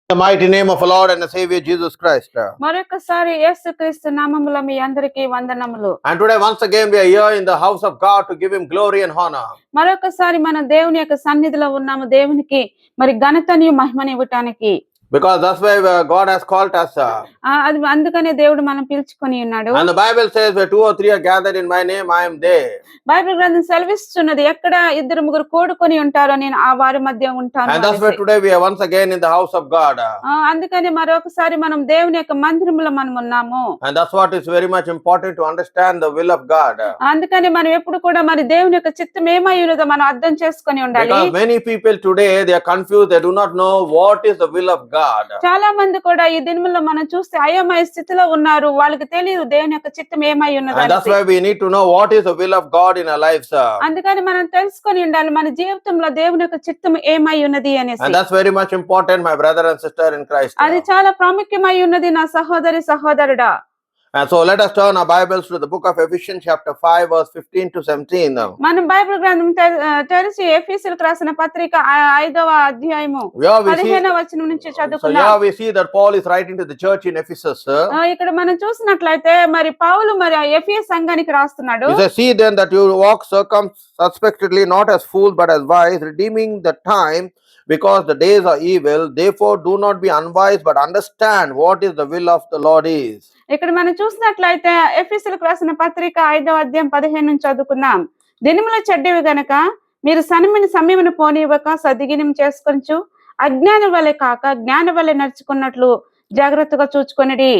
The mighty name of our Lord and the Savior Jesus Christ. మరొకసారి యేసుక్రీస్తు నామములో మీ అందరికీ వందనములు. And today once again we are here in the house of God to give him glory and honor. మరొకసారి మన దేవుని యొక్క సన్నిధిలో ఉన్నాము, దేవునికి మరి ఘనతని మహిమని ఇవ్వటానికి. Because that's why God has called us. అది అందుకనే దేవుడు మనం పిలుచుకొని ఉన్నాడు. And the Bible says where 2 or 3 are gathered in my name, I am there. Bible గ్రంథం సెలవిస్తున్నది, ఎక్కడ ఇద్దరు ముగ్గురు కూడుకొని ఉంటారో నేను ఆ వారి మధ్య ఉంటాను. And that's why today we are once again in the house of God. అందుకని మరొకసారి మనం దేవుని యొక్క మందిరంలో మనం ఉన్నాము. And that's what is very much important to understand the will of God. అందుకని మనం ఎప్పుడు కూడా మరి దేవుని యొక్క చిత్తం ఏమై ఉన్నదో మనం అర్థం చేసుకొని ఉండాలి. Because many people today they are confused, they do not know what is the will of God. చాలా మంది కూడా ఈ దినములో మనం చూస్తే అయోమయ స్థితిలో ఉన్నారు, వాళ్ళకి తెలియదు దేవుని యొక్క చిత్తం ఏమై ఉన్నది. And that's why we need to know what is the will of God in our lives. అందుకని మనం తెలుసుకొని ఉండాలి మన జీవితంలో దేవుని యొక్క చిత్తం ఏమై ఉన్నది అనేసి. And that's very much important, my brother and sister in Christ. అది చాలా ప్రాముఖ్యమై ఉన్నది నా సహోదరి సహోదరుడా. And so let us turn our Bibles to the book of Ephesians chapter 5 verse 15 to 17 now. మనం బైబిల్ గ్రంథం తెరిచి ఎఫెసీయులకు రాసిన పత్రిక 5వ అధ్యాయము 15వ వచనం నుంచి చదువుకుందాం. So here we see that Paul is writing to the church in Ephesus. ఇక్కడ మనం చూసినట్లయితే మరి పౌలు మరి ఎఫెసీ సంఘానికి రాస్తున్నాడు. He says, see then that you walk circumspectly, not as fools but as wise, redeeming the time, because the days are evil. Therefore do not be unwise but understand what is the will of the Lord is. ఇక్కడ మనం చూసినట్లయితే ఎఫెసీయులకు రాసిన పత్రిక 5వ అధ్యాయం 15 నుంచి చదువుకుందాం. దినముల చెడ్డవి గనక మీరు సమయమును పోనివ్వక సద్వినియోగం చేసుకొనుచు అజ్ఞానం వలె కాక జ్ఞానం వలె నడుచుకున్నట్లు జాగ్రత్తగా చూచుకొనిడి.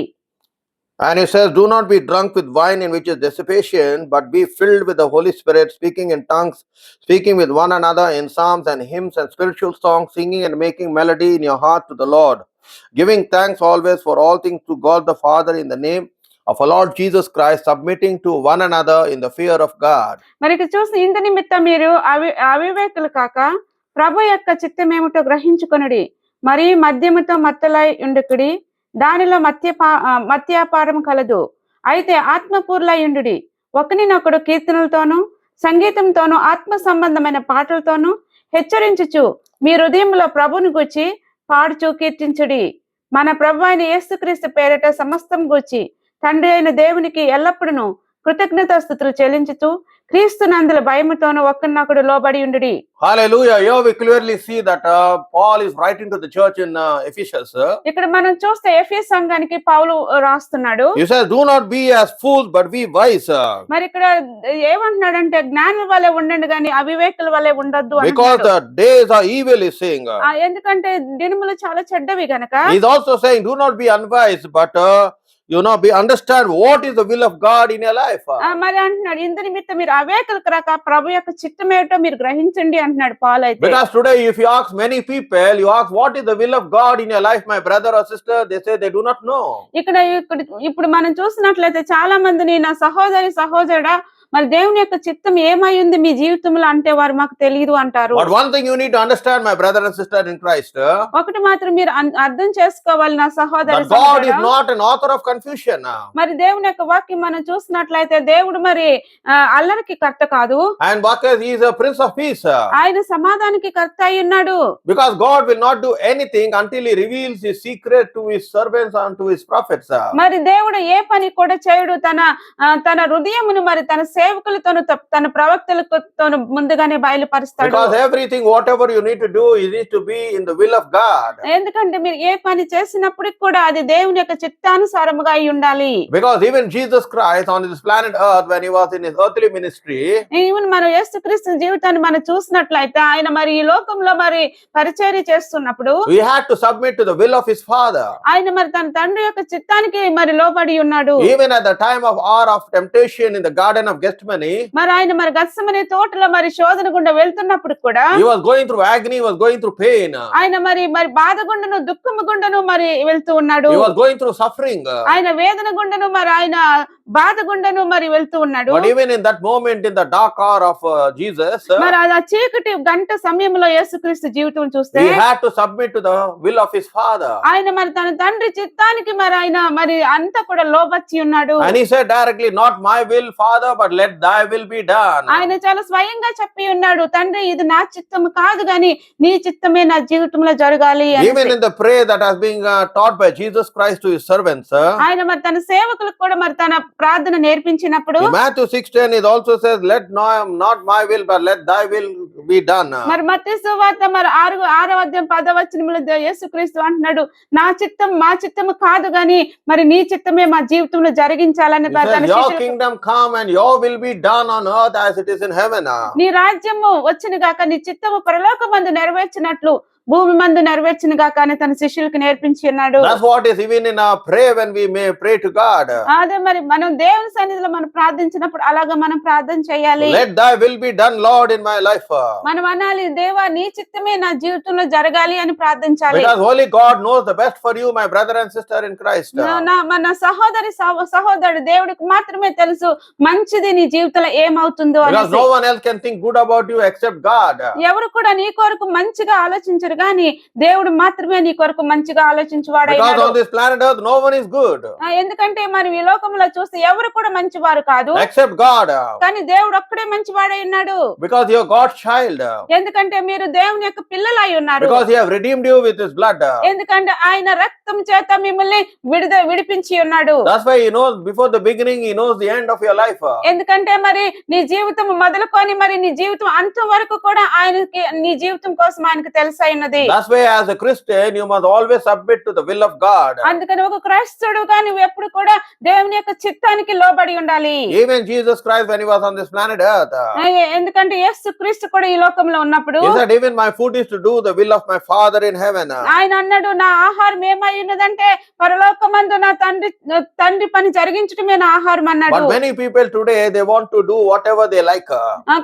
And it says, do not be drunk with wine in which is dissipation, but be filled with the Holy Spirit, speaking in tongues, speaking with one another in psalms and hymns and spiritual songs, singing and making melody in your heart to the Lord, giving thanks always for all things to God the Father in the name of our Lord Jesus Christ, submitting to one another in the fear of God. మరి ఇక్కడ చూసి ఇంత నిమిత్తం మీరు అవివేకులు కాక ప్రభు యొక్క చిత్తం ఏమిటో గ్రహించుకొనుడి. మరి మద్యముతో మత్తులై ఉండుకుడి, దానిలో మత్యాపారం కలదు. అయితే ఆత్మపూర్లై ఉండుడి, ఒకరినొకడు కీర్తనలతోనూ సంగీతంతోనూ ఆత్మ సంబంధమైన పాటలతోనూ హెచ్చరించుచు మీ హృదయంలో ప్రభుని గూర్చి పాడుచు కీర్తించుడి. మన ప్రభు అయిన యేసుక్రీస్తు పేరిట సమస్తం గూర్చి తండ్రి అయిన దేవునికి ఎల్లప్పుడూ కృతజ్ఞతాస్తుతులు చెల్లించుతూ క్రీస్తునందుల భయముతోనూ ఒకరినొకడు లోబడి ఉండుడి. Hallelujah. Here we clearly see that Paul is writing to the church in Ephesus. ఇక్కడ మనం చూస్తే ఎఫెసీ సంఘానికి పౌలు రాస్తున్నాడు. He says, do not be as fools but be wise. మరి ఇక్కడ ఏమంటున్నాడంటే జ్ఞానుల వలె ఉండండి గాని అవివేకుల వలె ఉండొద్దు అంటున్నాడు. Because the days are evil, is saying. ఎందుకంటే దినములు చాలా చెడ్డవి గనక. He's also saying, do not be unwise but understand what is the will of God in your life. మరి అంటున్నాడు ఇంత నిమిత్తం మీరు అవేకులకు రాక ప్రభు యొక్క చిత్తం ఏమిటో మీరు గ్రహించండి అంటున్నాడు పౌలు. అయితే because today if you ask many people, you ask what is the will of God in your life, my brother or sister, they say they do not know. ఇప్పుడు మనం చూసినట్లయితే చాలా మందిని నా సహోదరి సహోదరుడా మరి దేవుని యొక్క చిత్తం ఏమై ఉంది మీ జీవితంలో అంటే వారు మాకు తెలియదు అంటారు. But one thing you need to understand, my brother and sister in Christ, ఒకటి మాత్రం మీరు అర్థం చేసుకోవాలి నా సహోదరి that God is not an author of confusion. మరి దేవుని యొక్క వాక్యం మనం చూసినట్లయితే దేవుడు మరి అల్లరికి కర్త కాదు. And because he is a prince of peace. ఆయన సమాధానానికి కర్త అయి ఉన్నాడు. Because God will not do anything until he reveals his secret to his servants and to his prophets. మరి దేవుడు ఏ పని కూడా చేయడు, తన హృదయమును మరి తన సేవకులతోను తన ప్రవక్తలతోను ముందుగానే బయలుపరుస్తాడు. Because everything whatever you need to do, it needs to be in the will of God. ఎందుకంటే మీరు ఏ పని చేసినప్పుడు కూడా అది దేవుని యొక్క చిత్తానుసారముగా అయి ఉండాలి. Because even Jesus Christ on this planet earth, when he was in his earthly ministry, even మనం యేసుక్రీస్తు జీవితాన్ని మనం చూసినట్లయితే ఆయన మరి ఈ లోకంలో మరి పరిచర్య చేస్తున్నప్పుడు he had to submit to the will of his father. ఆయన మరి తన తండ్రి యొక్క చిత్తానికి మరి లోబడి ఉన్నాడు. Even at the time of hour of temptation in the garden of Gethsemane, మరి ఆయన మరి గెత్సెమనే తోటలో మరి శోధన గుండా వెళ్తున్నప్పుడు కూడా he was going through agony, he was going through pain, ఆయన మరి బాధ గుండను దుఃఖము గుండను మరి వెళ్తూ ఉన్నాడు. he was going through suffering. ఆయన వేదన గుండను మరి ఆయన బాధ గుండెను మరి వెళ్తూ ఉన్నాడు. But even in that moment, in the dark hour of Jesus, మరి ఆ చీకటి గంట సమయంలో యేసుక్రీస్తు జీవితం చూస్తే he had to submit to the will of his Father. ఆయన మరి తన తండ్రి చిత్తానికి మరి ఆయన మరి అంతా కూడా లోబచ్చి ఉన్నాడు. And he said directly, not my will, Father, but let thy will be done. ఆయన చాలా స్వయంగా చెప్పి ఉన్నాడు, తండ్రి ఇది నా చిత్తం కాదు గాని నీ చిత్తమే నా జీవితంలో జరగాలి అని. Even in the prayer that has been taught by Jesus Christ to his servants, ఆయన మరి తన సేవకులకు కూడా మరి తన ప్రార్థన నేర్పించినప్పుడు in Matthew 6:10 it also says, let not my will, but let thy will be done. మరి మత్తయి సువార్త మరి 6వ అధ్యాయం 10వ వచనంలో యేసుక్రీస్తు అంటున్నాడు, నా చిత్తం మా చిత్తము కాదు గాని మరి నీ చిత్తమే మా జీవితంలో జరిగించాలని He says, తన your శిష్యులకు, kingdom come and your will be done on earth as it is in heaven. నీ రాజ్యము వచ్చును గాక నీ చిత్తము పరలోకమందు నెరవేర్చినట్లు భూమి మందు నెరవేర్చిన గాక అని తన శిష్యులకు నేర్పించి ఉన్నాడు. That's what is even in our prayer when we may pray to God. అదే మరి మనం దేవుని సన్నిధిలో మనం ప్రార్థించినప్పుడు అలాగా మనం ప్రార్థన చేయాలి. Let thy will be done, Lord, in my life. మనం అనాలి, దేవా నీ చిత్తమే నా జీవితంలో జరగాలి అని ప్రార్థించాలి. Because only God knows the best for you, my brother and sister in Christ. మన సహోదరుడు దేవుడికి మాత్రమే తెలుసు మంచిది నీ జీవితంలో ఏమవుతుందో అని. Because no one else can think good about you except God. ఎవరు కూడా నీ కొరకు మంచిగా ఆలోచించరు గాని దేవుడు మాత్రమే నీ కొరకు మంచిగా ఆలోచించువాడై Because ఉన్నాడు. on this planet earth no one is good ఎందుకంటే మనం ఈ లోకంలో చూస్తే ఎవరు కూడా మంచివారు కాదు except God. కానీ దేవుడు ఒక్కడే మంచివాడై ఉన్నాడు. Because you are God's child. ఎందుకంటే మీరు దేవుని యొక్క పిల్లలై ఉన్నారు. Because he have redeemed you with his blood. ఎందుకంటే ఆయన రక్తం చేత మిమ్మల్ని విడిపించి ఉన్నాడు. That's why he knows before the beginning, he knows the end of your life. ఎందుకంటే మరి నీ జీవితం మొదలుకొని మరి నీ జీవితం అంతం వరకు కూడా ఆయనకి నీ జీవితం కోసం ఆయనకు తెలుసైనది. That's why as a Christian you must always submit to the will of God. అందుకని ఒక క్రైస్తవుడుగా నువ్వు ఎప్పుడు కూడా దేవుని యొక్క చిత్తానికి లోబడి ఉండాలి. Even Jesus Christ when he was on this planet earth, ఎందుకంటే యేసుక్రీస్తు కూడా ఈ లోకంలో ఉన్నప్పుడు he said, even my food is to do the will of my Father in heaven. ఆయన అన్నాడు, నా ఆహారం ఏమై ఉన్నదంటే పరలోకమందు నా తండ్రి పని జరిగించడమే నా ఆహారం అన్నాడు. But many people today they want to do whatever they like.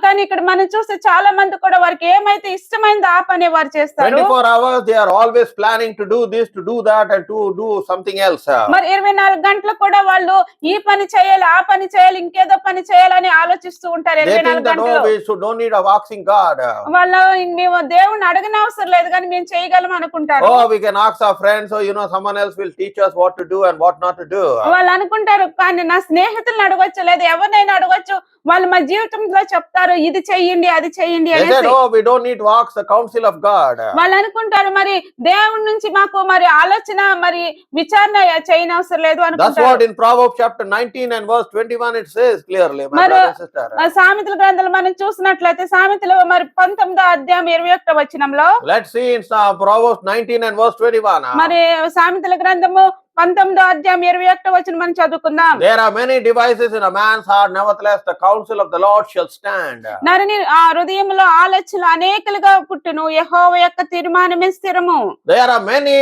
కానీ ఇక్కడ మనం చూస్తే చాలా మంది కూడా వారికి ఏమైతే ఇష్టమైందో ఆ పని వారు చేస్తారు. 24 hours they are always planning to do this, to do that, and to do something else. మరి 24 గంటలు కూడా వాళ్ళు ఈ పని చేయాలి ఆ పని చేయాలి ఇంకేదో పని చేయాలని ఆలోచిస్తూ ఉంటారు. They 24 think that గంటలు we don't need of asking God. వాళ్ళు మేము దేవుణ్ణి అడగని అవసరం లేదు కానీ మేము చేయగలం అనుకుంటారు. Oh, we can ask our friends, so someone else will teach us what to do and what not to do. వాళ్ళు అనుకుంటారు, కానీ నా స్నేహితులను అడగొచ్చు లేదా ఎవరినైనా అడగొచ్చు, వాళ్ళు మా జీవితంలో చెప్తారు ఇది చెయ్యండి అది చెయ్యండి They said, అనేసి. oh, we don't need to ask the counsel of God. వాళ్ళు అనుకుంటారు మరి దేవుడి నుంచి మాకు మరి ఆలోచన మరి విచారణ చేయనవసరం లేదు That's అనుకుంటారు. what in Proverbs chapter 19 and verse 21 it says clearly, my మరి brother and sister. సామెతల గ్రంథాలు మనం చూసినట్లయితే సామెతలు మరి 19వ అధ్యాయం 21వ వచనంలో Let's see in Proverbs 19 and verse 21. మరి సామెతల గ్రంథము 19వ అధ్యాయం 21వ వచనం మనం చదువుకుందాం. There are many devices in a man's heart, nevertheless the counsel of the Lord shall stand. నరుని ఆ హృదయంలో ఆలోచనలు అనేకలుగా పుట్టును, యెహోవా యొక్క తీర్మానమే స్థిరము. There are many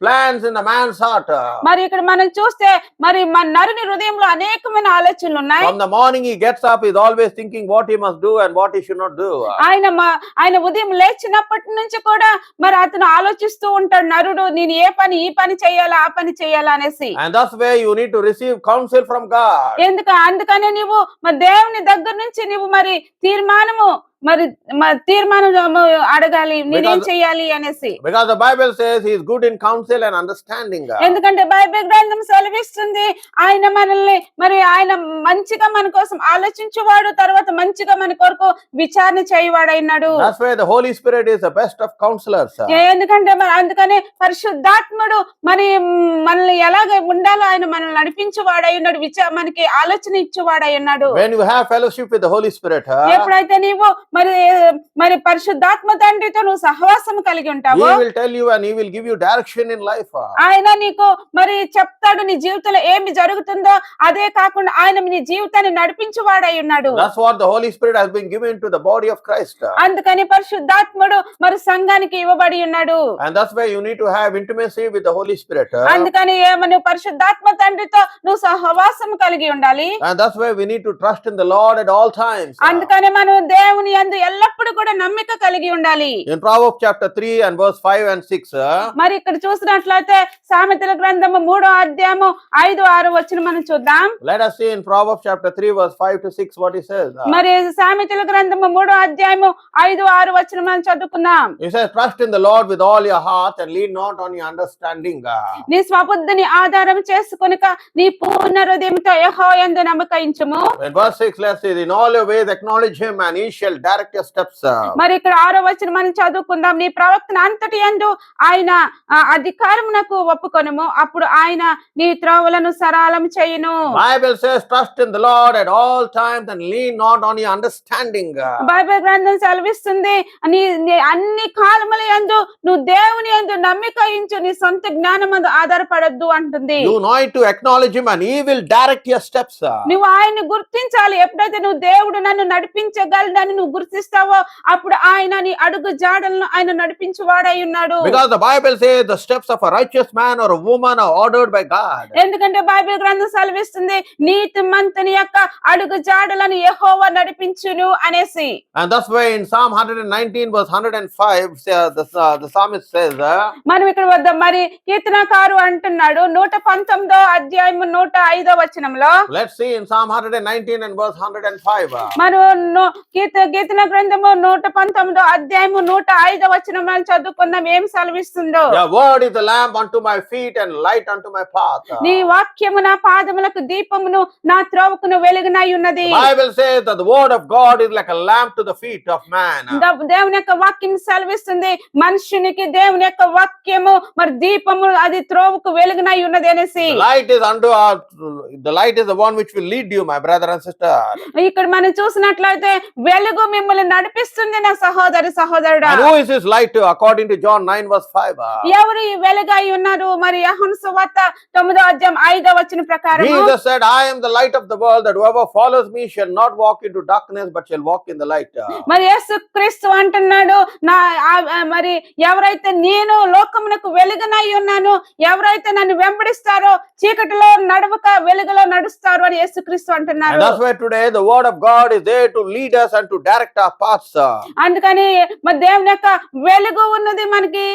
plans in a man's heart. మరి ఇక్కడ మనం చూస్తే మరి మన నరుని హృదయంలో అనేకమైన ఆలోచనలు ఉన్నాయి. From the morning he gets up, he's always thinking what he must do and what he should not do. ఆయన ఉదయం లేచినప్పటి నుంచి కూడా మరి అతను ఆలోచిస్తూ ఉంటాడు, నరుడు నేను ఈ పని చేయాలా ఆ పని చేయాలా అనేసి. And that's where you need to receive counsel from God. అందుకనే నీవు మరి దేవుని దగ్గర నుంచి నీవు మరి తీర్మానం అడగాలి, నేనేం చేయాలి అనేసి. Because the Bible says he is good in counsel and understanding. ఎందుకంటే బైబిల్ గ్రంథం సెలవిస్తుంది ఆయన మనల్ని మరి ఆయన మంచిగా మన కోసం ఆలోచించువాడు, తర్వాత మంచిగా మన కొరకు విచారణ చేయవాడైనాడు. That's why the Holy Spirit is the best of counselors. ఎందుకంటే మరి అందుకనే పరిశుద్ధాత్ముడు మరి మనల్ని ఎలాగ ఉండాలో ఆయన మనల్ని నడిపించువాడై ఉన్నాడు, మనకి ఆలోచన ఇచ్చేవాడై ఉన్నాడు. When you have fellowship with the Holy Spirit, ఎప్పుడైతే నీవు మరి పరిశుద్ధాత్మ తండ్రితో నువ్వు సహవాసం కలిగి ఉంటావు, he will tell you and he will give you direction in life. ఆయన నీకు మరి చెప్తాడు నీ జీవితంలో ఏమి జరుగుతుందో, అదే కాకుండా ఆయన నీ జీవితాన్ని నడిపించువాడై ఉన్నాడు. That's what the Holy Spirit has been given to the body of Christ. అందుకని పరిశుద్ధాత్ముడు మరి సంఘానికి ఇవ్వబడి ఉన్నాడు. And that's why you need to have intimacy with the Holy Spirit. అందుకని నువ్వు పరిశుద్ధాత్మ తండ్రితో నువ్వు సహవాసం కలిగి ఉండాలి. And that's why we need to trust in the Lord at all times. అందుకని మనం దేవుని యందు ఎల్లప్పుడూ కూడా నమ్మిక కలిగి ఉండాలి. In Proverbs chapter 3 and verse 5 and 6, మరి ఇక్కడ చూసినట్లయితే సామెతల గ్రంథము 3వ అధ్యాయము 5-6 వచనం మనం చూద్దాం. let us see in Proverbs chapter 3 verse 5 to 6 what he says. మరి సామెతల గ్రంథము 3వ అధ్యాయము 5-6 వచనం మనం చదువుకుందాం. He says, trust in the Lord with all your heart and lean not on your understanding. నీ స్వబుద్ధిని ఆధారం చేసుకొనక నీ పూర్ణ హృదయంతో యెహోవా యందు నమ్మకయించుము. In verse 6, let's see, in all your ways acknowledge him and he shall direct your steps. మరి ఇక్కడ 6వ వచనం మనం చదువుకుందాం. నీ ప్రవక్తన అంతటి యందు ఆయన అధికారమునకు ఒప్పుకొనుము, అప్పుడు ఆయన నీ త్రోవలను సరళం చేయును. Bible says, trust in the Lord at all times and lean not on your understanding. Bible గ్రంథం సెలవిస్తుంది, నీ అన్ని కాలముల యందు నువ్వు దేవుని యందు నమ్మికయించు, నీ సొంత జ్ఞానం యందు ఆధారపడొద్దు అంటుంది. You need to acknowledge him and he will direct your steps. నువ్వు ఆయన్ని గుర్తించాలి. ఎప్పుడైతే నువ్వు దేవుడు నన్ను నడిపించగలడని నువ్వు గుర్తిస్తావో అప్పుడు ఆయన నీ అడుగు జాడలను ఆయన నడిపించువాడై ఉన్నాడు. Because the Bible says the steps of a righteous man or a woman are ordered by God. ఎందుకంటే బైబిల్ గ్రంథం సెలవిస్తుంది, నీతిమంతుని యొక్క అడుగు జాడలను యెహోవా నడిపించును అనేసి. And that's why in Psalm 119 verse 105 the psalmist says, మనం ఇక్కడ వద్ద మరి కీర్తనకారు అంటున్నాడు 119వ అధ్యాయం 105వ వచనంలో. let's see in Psalm 119 and verse 105. మనం కీర్తన గ్రంథము 119వ అధ్యాయము 105వ వచనం మనం చదువుకుందాం. ఏం సెలవిస్తుందో. Your word is a lamp unto my feet and light unto my path. నీ వాక్యము నా పాదములకు దీపమును నా త్రోవకును వెలుగునై ఉన్నది. The Bible says that the word of God is like a lamp to the feet of man. దేవుని యొక్క వాక్యం సెలవిస్తుంది, మనుషునికి దేవుని యొక్క వాక్యము మరి దీపము, అది త్రోవకు వెలుగునై ఉన్నది అనేసి. The light is the one which will lead you, my brother and sister. ఇక్కడ మనం చూసినట్లయితే వెలుగు మిమ్మల్ని నడిపిస్తుంది నా సహోదరి సహోదరుడా. And who is this light according to John 9 verse 5? ఎవరు ఈ వెలుగై ఉన్నారు? మరి యోహాను సువార్త 9వ అధ్యాయం 5వ వచనం ప్రకారం Jesus said, I am the light of the world, that whoever follows me shall not walk into darkness but shall walk in the light. మరి యేసుక్రీస్తు అంటున్నాడు, మరి ఎవరైతే నేను లోకమునకు వెలుగునై ఉన్నాను, ఎవరైతే నన్ను వెంబడిస్తారో చీకటిలో నడవక వెలుగులో నడుస్తారు అని యేసుక్రీస్తు అంటున్నారు. And that's why today the word of God is there to lead us and to direct our paths. అందుకని మరి దేవుని యొక్క వెలుగు ఉన్నది మనకి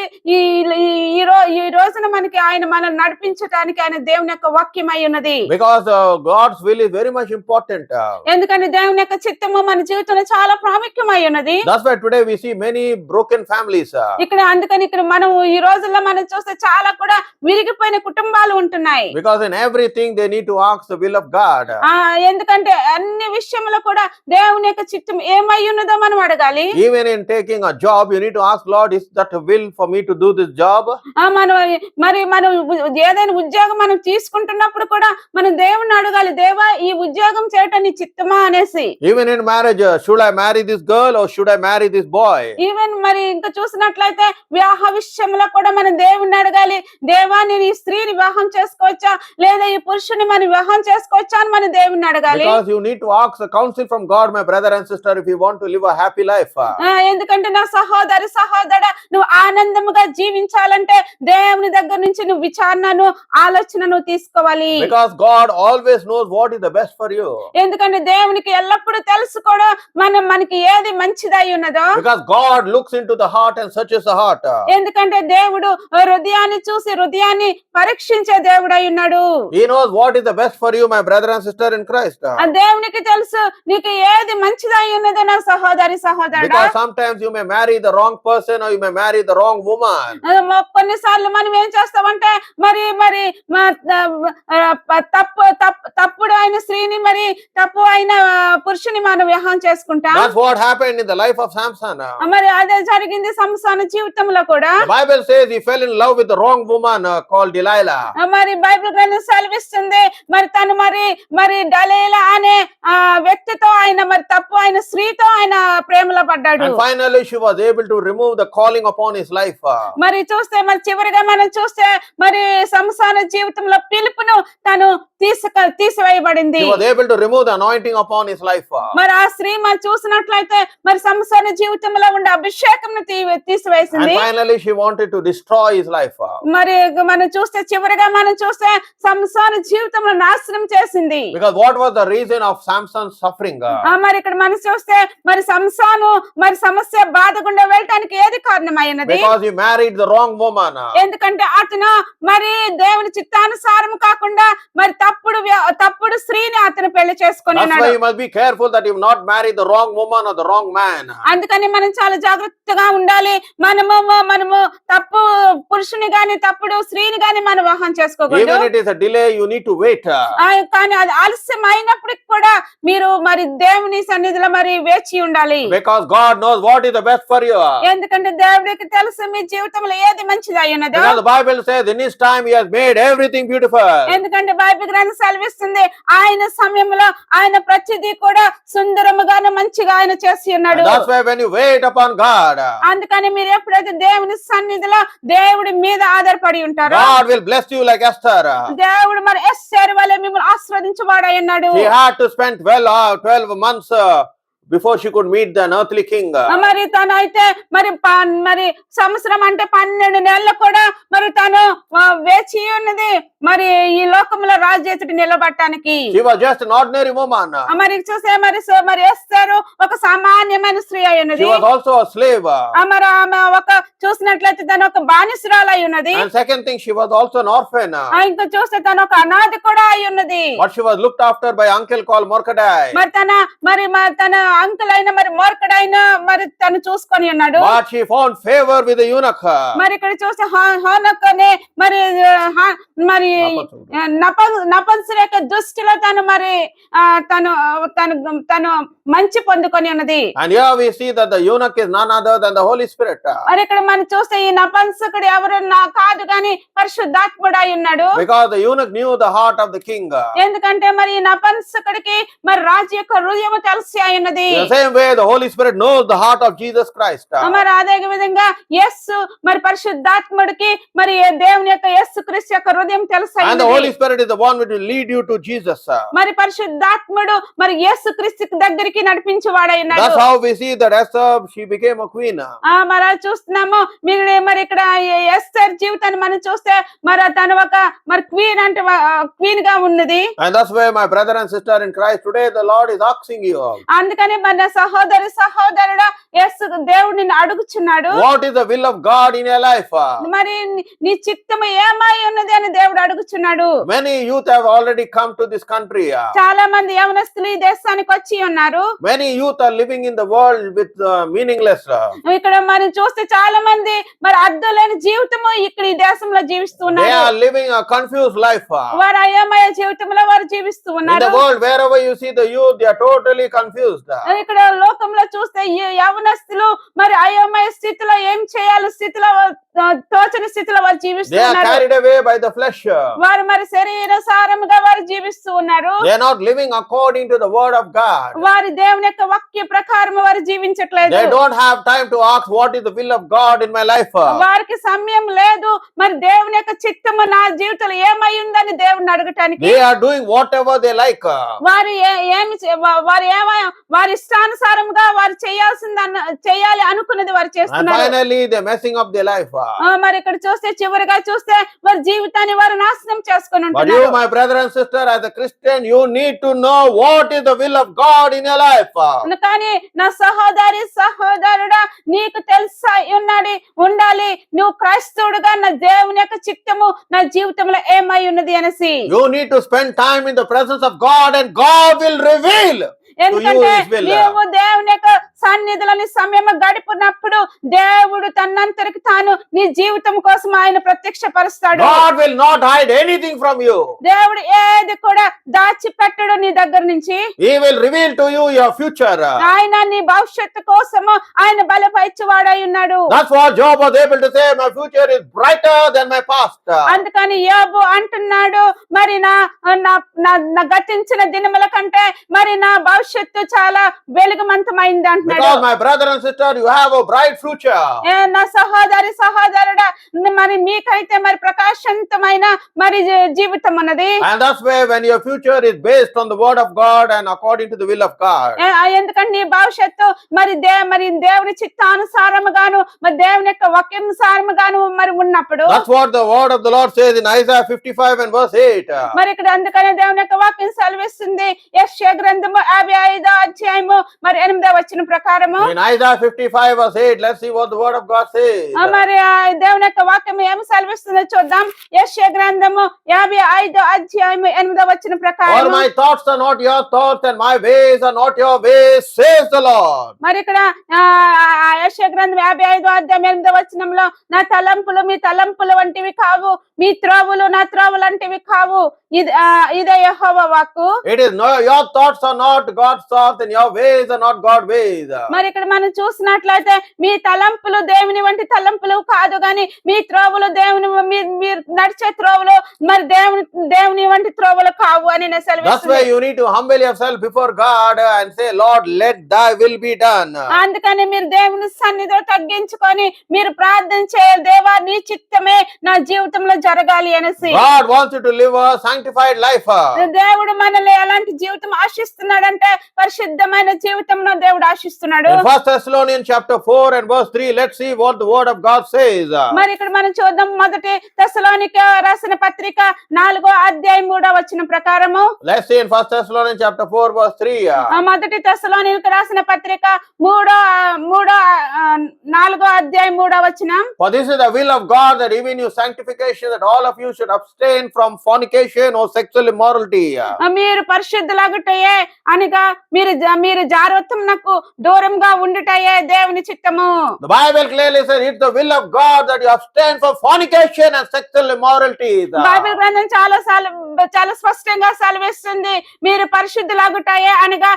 ఈ రోజున మనకి ఆయన మనం నడిపించడానికి ఆయన దేవుని యొక్క వాక్యమై ఉన్నది. Because God's will is very much important. ఎందుకంటే దేవుని యొక్క చిత్తము మన జీవితంలో చాలా ప్రాముఖ్యమై ఉన్నది. That's why today we see many broken families. అందుకని ఇక్కడ మనం ఈ రోజుల్లో మనం చూస్తే చాలా కూడా విరిగిపోయిన కుటుంబాలు ఉంటున్నాయి. Because in everything they need to ask the will of God. ఎందుకంటే అన్ని విషయంలో కూడా దేవుని యొక్క చిత్తం ఏమై ఉన్నదో మనం అడగాలి. Even in taking a job you need to ask, Lord, is that a will for me to do this job? మనం ఏదైనా ఉద్యోగం మనం తీసుకుంటున్నప్పుడు కూడా మనం దేవుని అడగాలి, దేవా ఈ ఉద్యోగం చేయటం నీ చిత్తమా అనేసి. Even in marriage, should I marry this girl or should I marry this boy? Even మరి ఇంకా చూసినట్లయితే వివాహ విషయంలో కూడా మనం దేవుని అడగాలి, దేవా నేను ఈ స్త్రీని వివాహం చేసుకోవచ్చా లేదా ఈ పురుషుని మనం వివాహం చేసుకోవచ్చా అని మనం దేవుని అడగాలి. Because you need to ask the counsel from God, my brother and sister, if you want to live a happy life. ఎందుకంటే నా సహోదరి సహోదర, నువ్వు ఆనందముగా జీవించాలంటే దేవుని దగ్గర నుంచి నువ్వు విచారణను ఆలోచనను తీసుకోవాలి. Because God always knows what is the best for you. ఎందుకంటే దేవునికి ఎల్లప్పుడూ తెలుసు కూడా మనకి ఏది మంచిదై ఉన్నదో. Because God looks into the heart and searches the heart. ఎందుకంటే దేవుడు హృదయాన్ని చూసి హృదయాన్ని పరీక్షించే దేవుడై ఉన్నాడు. He knows what is the best for you, my brother and sister in Christ. దేవునికి తెలుసు నీకు ఏది మంచిదై ఉన్నదో నా సహోదరి సహోదరుడా. Because sometimes you may marry the wrong person or you may marry the wrong woman. కొన్నిసార్లు మనం ఏం చేస్తామంటే మరి తప్పుడు అయిన స్త్రీని మరి తప్పు అయిన పురుషుని మనం వివాహం చేసుకుంటాం. That's what happened in the life of Samson. మరి అదే జరిగింది సంసోను జీవితంలో కూడా. The Bible says he fell in love with the wrong woman called Delilah. మరి బైబిల్ గ్రంథం సెలవిస్తుంది మరి తను మరి డలీలా అనే వ్యక్తితో ఆయన మరి తప్పు అయిన స్త్రీతో ఆయన ప్రేమలో పడ్డాడు. And finally she was able to remove the calling upon his life. మరి చూస్తే మరి చివరిగా మనం చూస్తే మరి సంసోను జీవితంలో పిలుపును తను తీసివేయబడింది. He was able to remove the anointing upon his life. మరి ఆ స్త్రీ మరి చూసినట్లయితే మరి సంసోను జీవితంలో ఉండే అభిషేకంను తీసివేసింది. And finally she wanted to destroy his life. మరి మనం చూస్తే చివరిగా మనం చూస్తే సంసోను జీవితంలో నాశనం చేసింది. Because what was the reason of Samson's suffering? మరి ఇక్కడ మనం చూస్తే మరి సంసాను మరి సమస్య బాధ గుండా వెళ్ళటానికి ఏది కారణమైనది? Because he married the wrong woman. ఎందుకంటే అతను మరి దేవుని చిత్తానుసారం కాకుండా మరి తప్పుడు స్త్రీని అతను పెళ్లి చేసుకొని That's ఉన్నాడు. why you must be careful that you not marry the wrong woman or the wrong man. అందుకని మనం చాలా జాగ్రత్తగా ఉండాలి. మనము తప్పు పురుషుని గాని తప్పుడు స్త్రీని గాని మనం వివాహం చేసుకోకూడదు. Even it is a delay, you need to wait. కానీ అది ఆలస్యం అయినప్పటికి కూడా మీరు మరి దేవుని సన్నిధిలో మరి వేచి ఉండాలి. Because God knows what is the best for you. ఎందుకంటే దేవుడికి తెలుసు మీ జీవితంలో ఏది మంచిది అయ్యున్నదో. Because the Bible says in his time he has made everything beautiful. ఎందుకంటే బైబిల్ గ్రంథం సెలవిస్తుంది ఆయన సమయంలో ఆయన ప్రతిదీ కూడా సుందరముగాను మంచిగా ఆయన చేసి ఉన్నాడు. And that's why when you wait upon God, అందుకని మీరు ఎప్పుడైతే దేవుని సన్నిధిలో దేవుడి మీద ఆధారపడి ఉంటారో God will bless you like Esther. దేవుడు మరి ఎస్తేరు వలె మిమ్మల్ని ఆశీర్వదించబడి ఉన్నాడు. She had to spend 12 months before she could meet the earthly king. మరి తను అయితే మరి సంవత్సరం అంటే 12 నెలలు కూడా మరి తను వేచి ఉన్నది మరి ఈ లోకంలో రాజు ఎదుట నిలబడటానికి. She was just an ordinary woman. మరి చూసే మరి ఎస్తేరు ఒక సామాన్యమైన స్త్రీ అయి ఉన్నది. She was also a slave. మరి ఆమె చూసినట్లయితే తను ఒక బానిసరాలు అయి ఉన్నది. And second thing, she was also an orphan. ఇంకా చూస్తే తను ఒక అనాథ కూడా అయి ఉన్నది. But she was looked after by uncle called Mordecai. మరి తన అంకుల్ అయిన మరి మోర్కడైన మరి తను చూసుకొని ఉన్నాడు. But she found favor with the eunuch. మరి ఇక్కడ చూస్తే హానక్ అనే మరి నపంసరేక దృష్టిలో తను మరి తను మంచి పొందుకొని ఉన్నది. And here we see that the eunuch is none other than the Holy Spirit. మరి ఇక్కడ మనం చూస్తే ఈ నపంసకుడు ఎవరు కాదు గాని పరిశుద్ధాత్ముడు అయి ఉన్నాడు. Because the eunuch knew the heart of the king. ఎందుకంటే మరి ఈ నపంసకుడికి మరి రాజు యొక్క హృదయం తెలిసి అయి ఉన్నది. In the same way the Holy Spirit knows the heart of Jesus Christ. మరి అదే విధంగా యేసు మరి పరిశుద్ధాత్ముడికి మరి దేవుని యొక్క యేసు క్రీస్తు యొక్క హృదయం తెలుసు. And the Holy Spirit is the one which will lead you to Jesus. మరి పరిశుద్ధాత్ముడు మరి యేసు క్రీస్తు దగ్గరికి నడిపించేవాడై ఉన్నాడు. That's how we see that Esther, she became a queen. మరి చూస్తున్నాము మరి ఇక్కడ ఎస్తేర్ జీవితాన్ని మనం చూస్తే మరి తను ఒక మరి క్వీన్ గా ఉన్నది. And that's why my brother and sister in Christ, today the Lord is asking you, అందుకని మన సహోదరుడా యేసు దేవుడు నిన్ను అడుగుచున్నాడు, what is the will of God in your life? మరి నీ చిత్తము ఏమై ఉన్నది అని దేవుడు అడుగుచున్నాడు. Many youth have already come to this country. చాలా మంది యవనస్తులు ఈ దేశానికి వచ్చి ఉన్నారు. Many youth are living in the world with meaningless. ఇక్కడ మనం చూస్తే చాలా మంది మరి అర్థం లేని జీవితము ఇక్కడ ఈ దేశంలో జీవిస్తున్నారు. They are living a confused life. వారు అయోమయ జీవితంలో వారు జీవిస్తూ In ఉన్నారు. the world, wherever you see the youth, they are totally confused. ఇక్కడ లోకంలో చూస్తే ఈ యవనస్తులు మరి అయోమయ స్థితిలో ఏం చేయాలి స్థితిలో తోచని స్థితిలో వారు They are జీవిస్తున్నారు. carried away by the flesh. వారు మరి శరీర సారముగా వారు జీవిస్తూ ఉన్నారు. They are not living according to the word of God. వారి దేవుని యొక్క వాక్య ప్రకారం వారు జీవించట్లేదు. They don't have time to ask what is the will of God in my life. వారికి సమయం లేదు మరి దేవుని యొక్క చిత్తము నా జీవితంలో ఏమై ఉందని దేవుని అడగటానికి. They are doing whatever they like. వారి ఇష్టానుసారంగా వారు చేయాలి అనుకున్నది వారు And చేస్తున్నారు. finally, they're messing up their life. మరి ఇక్కడ చూస్తే చివరిగా చూస్తే వారి జీవితాన్ని వారు నాశనం చేసుకొని But you, ఉంటున్నారు. my brother and sister, as a Christian, you need to know what is the will of God in your life. కానీ నా సహోదరుడా నీకు తెలుసా ఉండాలి నువ్వు క్రైస్తవుడుగా నా దేవుని యొక్క చిత్తము నా జీవితంలో ఏమై ఉన్నది అనేసి. You need to spend time in the presence of God and God will reveal ఎందుకంటే నీవు దేవుని యొక్క సన్నిధిలోని సమయం గడిపినప్పుడు దేవుడు తన్నంతరికి తాను నీ జీవితం కోసం ఆయన ప్రత్యక్షపరుస్తాడు. God will not hide anything from you. దేవుడు ఏది కూడా దాచిపెట్టడు నీ దగ్గర నుంచి. He will reveal to you your future. ఆయన నీ భవిష్యత్తు కోసము ఆయన బలపరిచేవాడై ఉన్నాడు. That's what Job was able to say, my future is brighter than my past. అందుకని యోబు అంటున్నాడు మరి నా గతించిన దినముల కంటే మరి నా భవిష్యత్తు చాలా వెలుగుమంతమైంది అంటున్నాడు. అంటున్నాడు. Because my brother and sister, you have a bright future. నా సహోదరి సహోదరుడా, మరి మీకైతే మరి ప్రకాశవంతమైన మరి జీవితం ఉన్నది. And that's why when your future is based on the word of God and according to the will of God. ఎందుకంటే నీ భవిష్యత్తు మరి దేవుని చిత్తానుసారముగాను మరి దేవుని యొక్క వాక్యానుసారముగాను మరి ఉన్నప్పుడు, That's what the word of the Lord says in Isaiah 55 and verse 8. మరి ఇక్కడ అందుకనే దేవుని యొక్క వాక్యం సెలవిస్తుంది. యెషయా గ్రంథము 55వ అధ్యాయము మరి 8వ వచనం ప్రకారము. In Isaiah 55 verse 8, let's see what the word of God says. మరి దేవుని యొక్క వాక్యం ఏమి సెలవిస్తుందో చూద్దాం. యెషయా గ్రంథము 55వ అధ్యాయము 8వ వచనం For ప్రకారం. my thoughts are not your thoughts and my ways are not your ways, says the Lord. మరి ఇక్కడ యెషయా గ్రంథం 55వ అధ్యాయం 8వ వచనంలో, నా తలంపులు మీ తలంపులు వంటివి కావు, మీ త్రోవులు నా త్రోవులు వంటివి కావు, ఇదే యెహోవా వాక్కు. It is no, your thoughts are not God's thoughts and your ways are not God's ways. మరి ఇక్కడ మనం చూసినట్లయితే మీ తలంపులు దేవుని వంటి తలంపులు కాదు, గాని మీ త్రోవులు దేవుని మీరు నడిచే త్రోవులు మరి దేవుని వంటి త్రోవులు కావు అని That's సెలవిస్తుంది. why you need to humble yourself before God and say, Lord, let thy will be done. అందుకని మీరు దేవుని సన్నిధిలో తగ్గించుకొని మీరు ప్రార్థన చేయాలి, దేవా నీ చిత్తమే నా జీవితంలో జరగాలి అనేసి. God wants you to live a sanctified life. దేవుడు మనల్ని ఎలాంటి జీవితం ఆశిస్తున్నాడంటే పరిశుద్ధమైన జీవితం దేవుడు ఆశిస్తున్నాడు. In 1 Thessalonians chapter 4 and verse 3, let's see what the word of God says. మరి ఇక్కడ మనం చూద్దాం. మొదటి తెస్సలోనిక రాసిన పత్రిక 4వ అధ్యాయం 3వ వచనం ప్రకారము. Let's see in 1 Thessalonians chapter 4 verse 3. మొదటి తెస్సలోనిక రాసిన పత్రిక 4వ అధ్యాయం 3వ వచనం. For this is the will of God, that even you sanctification, that all of you should abstain from fornication or sexual immorality. మీరు పరిశుద్ధులగుటయే అనగా మీరు జారత్వమునకు దూరంగా ఉండుటయే దేవుని చిత్తము. The Bible clearly says it's the will of God that you abstain from fornication and sexual immorality. Bible గ్రంథం చాలా స్పష్టంగా సెలవిస్తుంది. మీరు పరిశుద్ధులగుటయే అనగా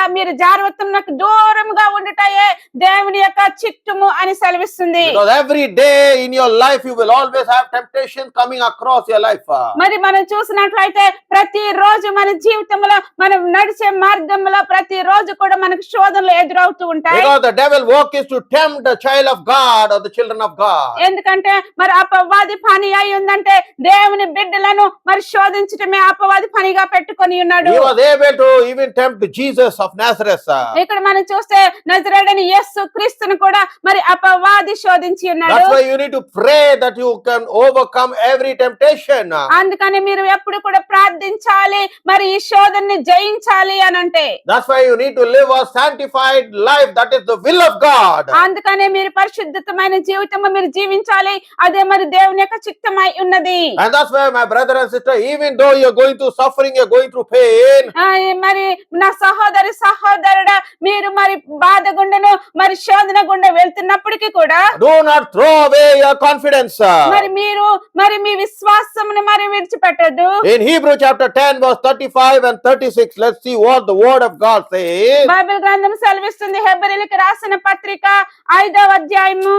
మీరు జారత్వమునకు దూరంగా ఉండుటయే దేవుని యొక్క చిత్తము అని సెలవిస్తుంది. Because every day in your life you will always have temptation coming across your life. మరి మనం చూసినట్లయితే ప్రతి రోజు మన జీవితంలో మనం నడిచే మార్గంలో ప్రతి రోజు కూడా మనకు శోధనలు ఎదురవుతూ ఉంటాయి. Because the devil work is to tempt the child of God or the children of God. ఎందుకంటే మరి అపవాది పని అయి ఉందంటే దేవుని బిడ్డలను మరి శోధించటమే అపవాది పనిగా పెట్టుకొని ఉన్నాడు. He was able to even tempt Jesus of Nazareth. ఇక్కడ మనం చూస్తే నజరేయుడైన యేసు క్రీస్తును కూడా మరి అపవాది శోధించి ఉన్నాడు. That's why you need to pray that you can overcome every temptation. అందుకని మీరు ఎప్పుడు కూడా ప్రార్థించాలి, మరి ఈ శోధనని జయించాలి అని అంటే. That's why you need to live a sanctified life. That is the will of God. అందుకనే మీరు పరిశుద్ధమైన జీవితం మీరు జీవించాలి, అదే మరి దేవుని యొక్క చిత్తమై ఉన్నది. And that's why my brother and sister, even though you're going through suffering, you're going through pain, మరి నా సహోదరుడా, మీరు మరి బాధ గుండెను మరి శోధన గుండె వెళ్తున్నప్పటికీ కూడా do not throw away your confidence. మరి మీరు మరి మీ విశ్వాసమును మరి విడిచిపెట్టొద్దు. In Hebrew chapter 10 verse 35 and 36, let's see what the word of God says. Bible గ్రంథం సెలవిస్తుంది. హెబ్రీయులకు రాసిన పత్రిక 5వ అధ్యాయము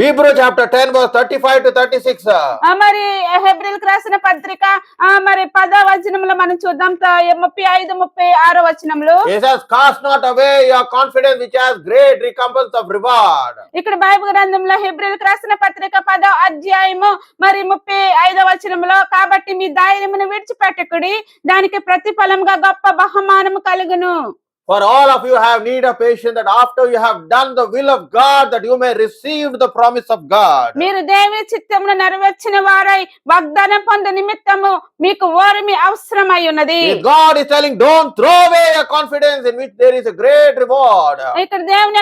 Hebrew chapter 10 verse 35 to 36. మరి హెబ్రీయులకు రాసిన పత్రిక మరి 10వ వచనంలో మనం చూద్దాం. 35, 36 వచనంలో He says, cast not away your confidence, which has great recompense of reward. ఇక్కడ బైబిల్ గ్రంథంలో హెబ్రీయులకు రాసిన పత్రిక 10వ అధ్యాయము మరి 35వ వచనంలో, కాబట్టి మీ ధైర్యమును విడిచిపెట్టకుడి, దానికి ప్రతిఫలంగా గొప్ప బహుమానము కలుగును. For all of you have need of patience, that after you have done the will of God, that you may receive the promise of God. మీరు దేవుని చిత్తమును నెరవేర్చిన వారై వాగ్దానం పొందు నిమిత్తము మీకు ఓర్మి అవసరమై ఉన్నది. God is telling, don't throw away your confidence, in which there is a great reward. ఇక్కడ దేవుని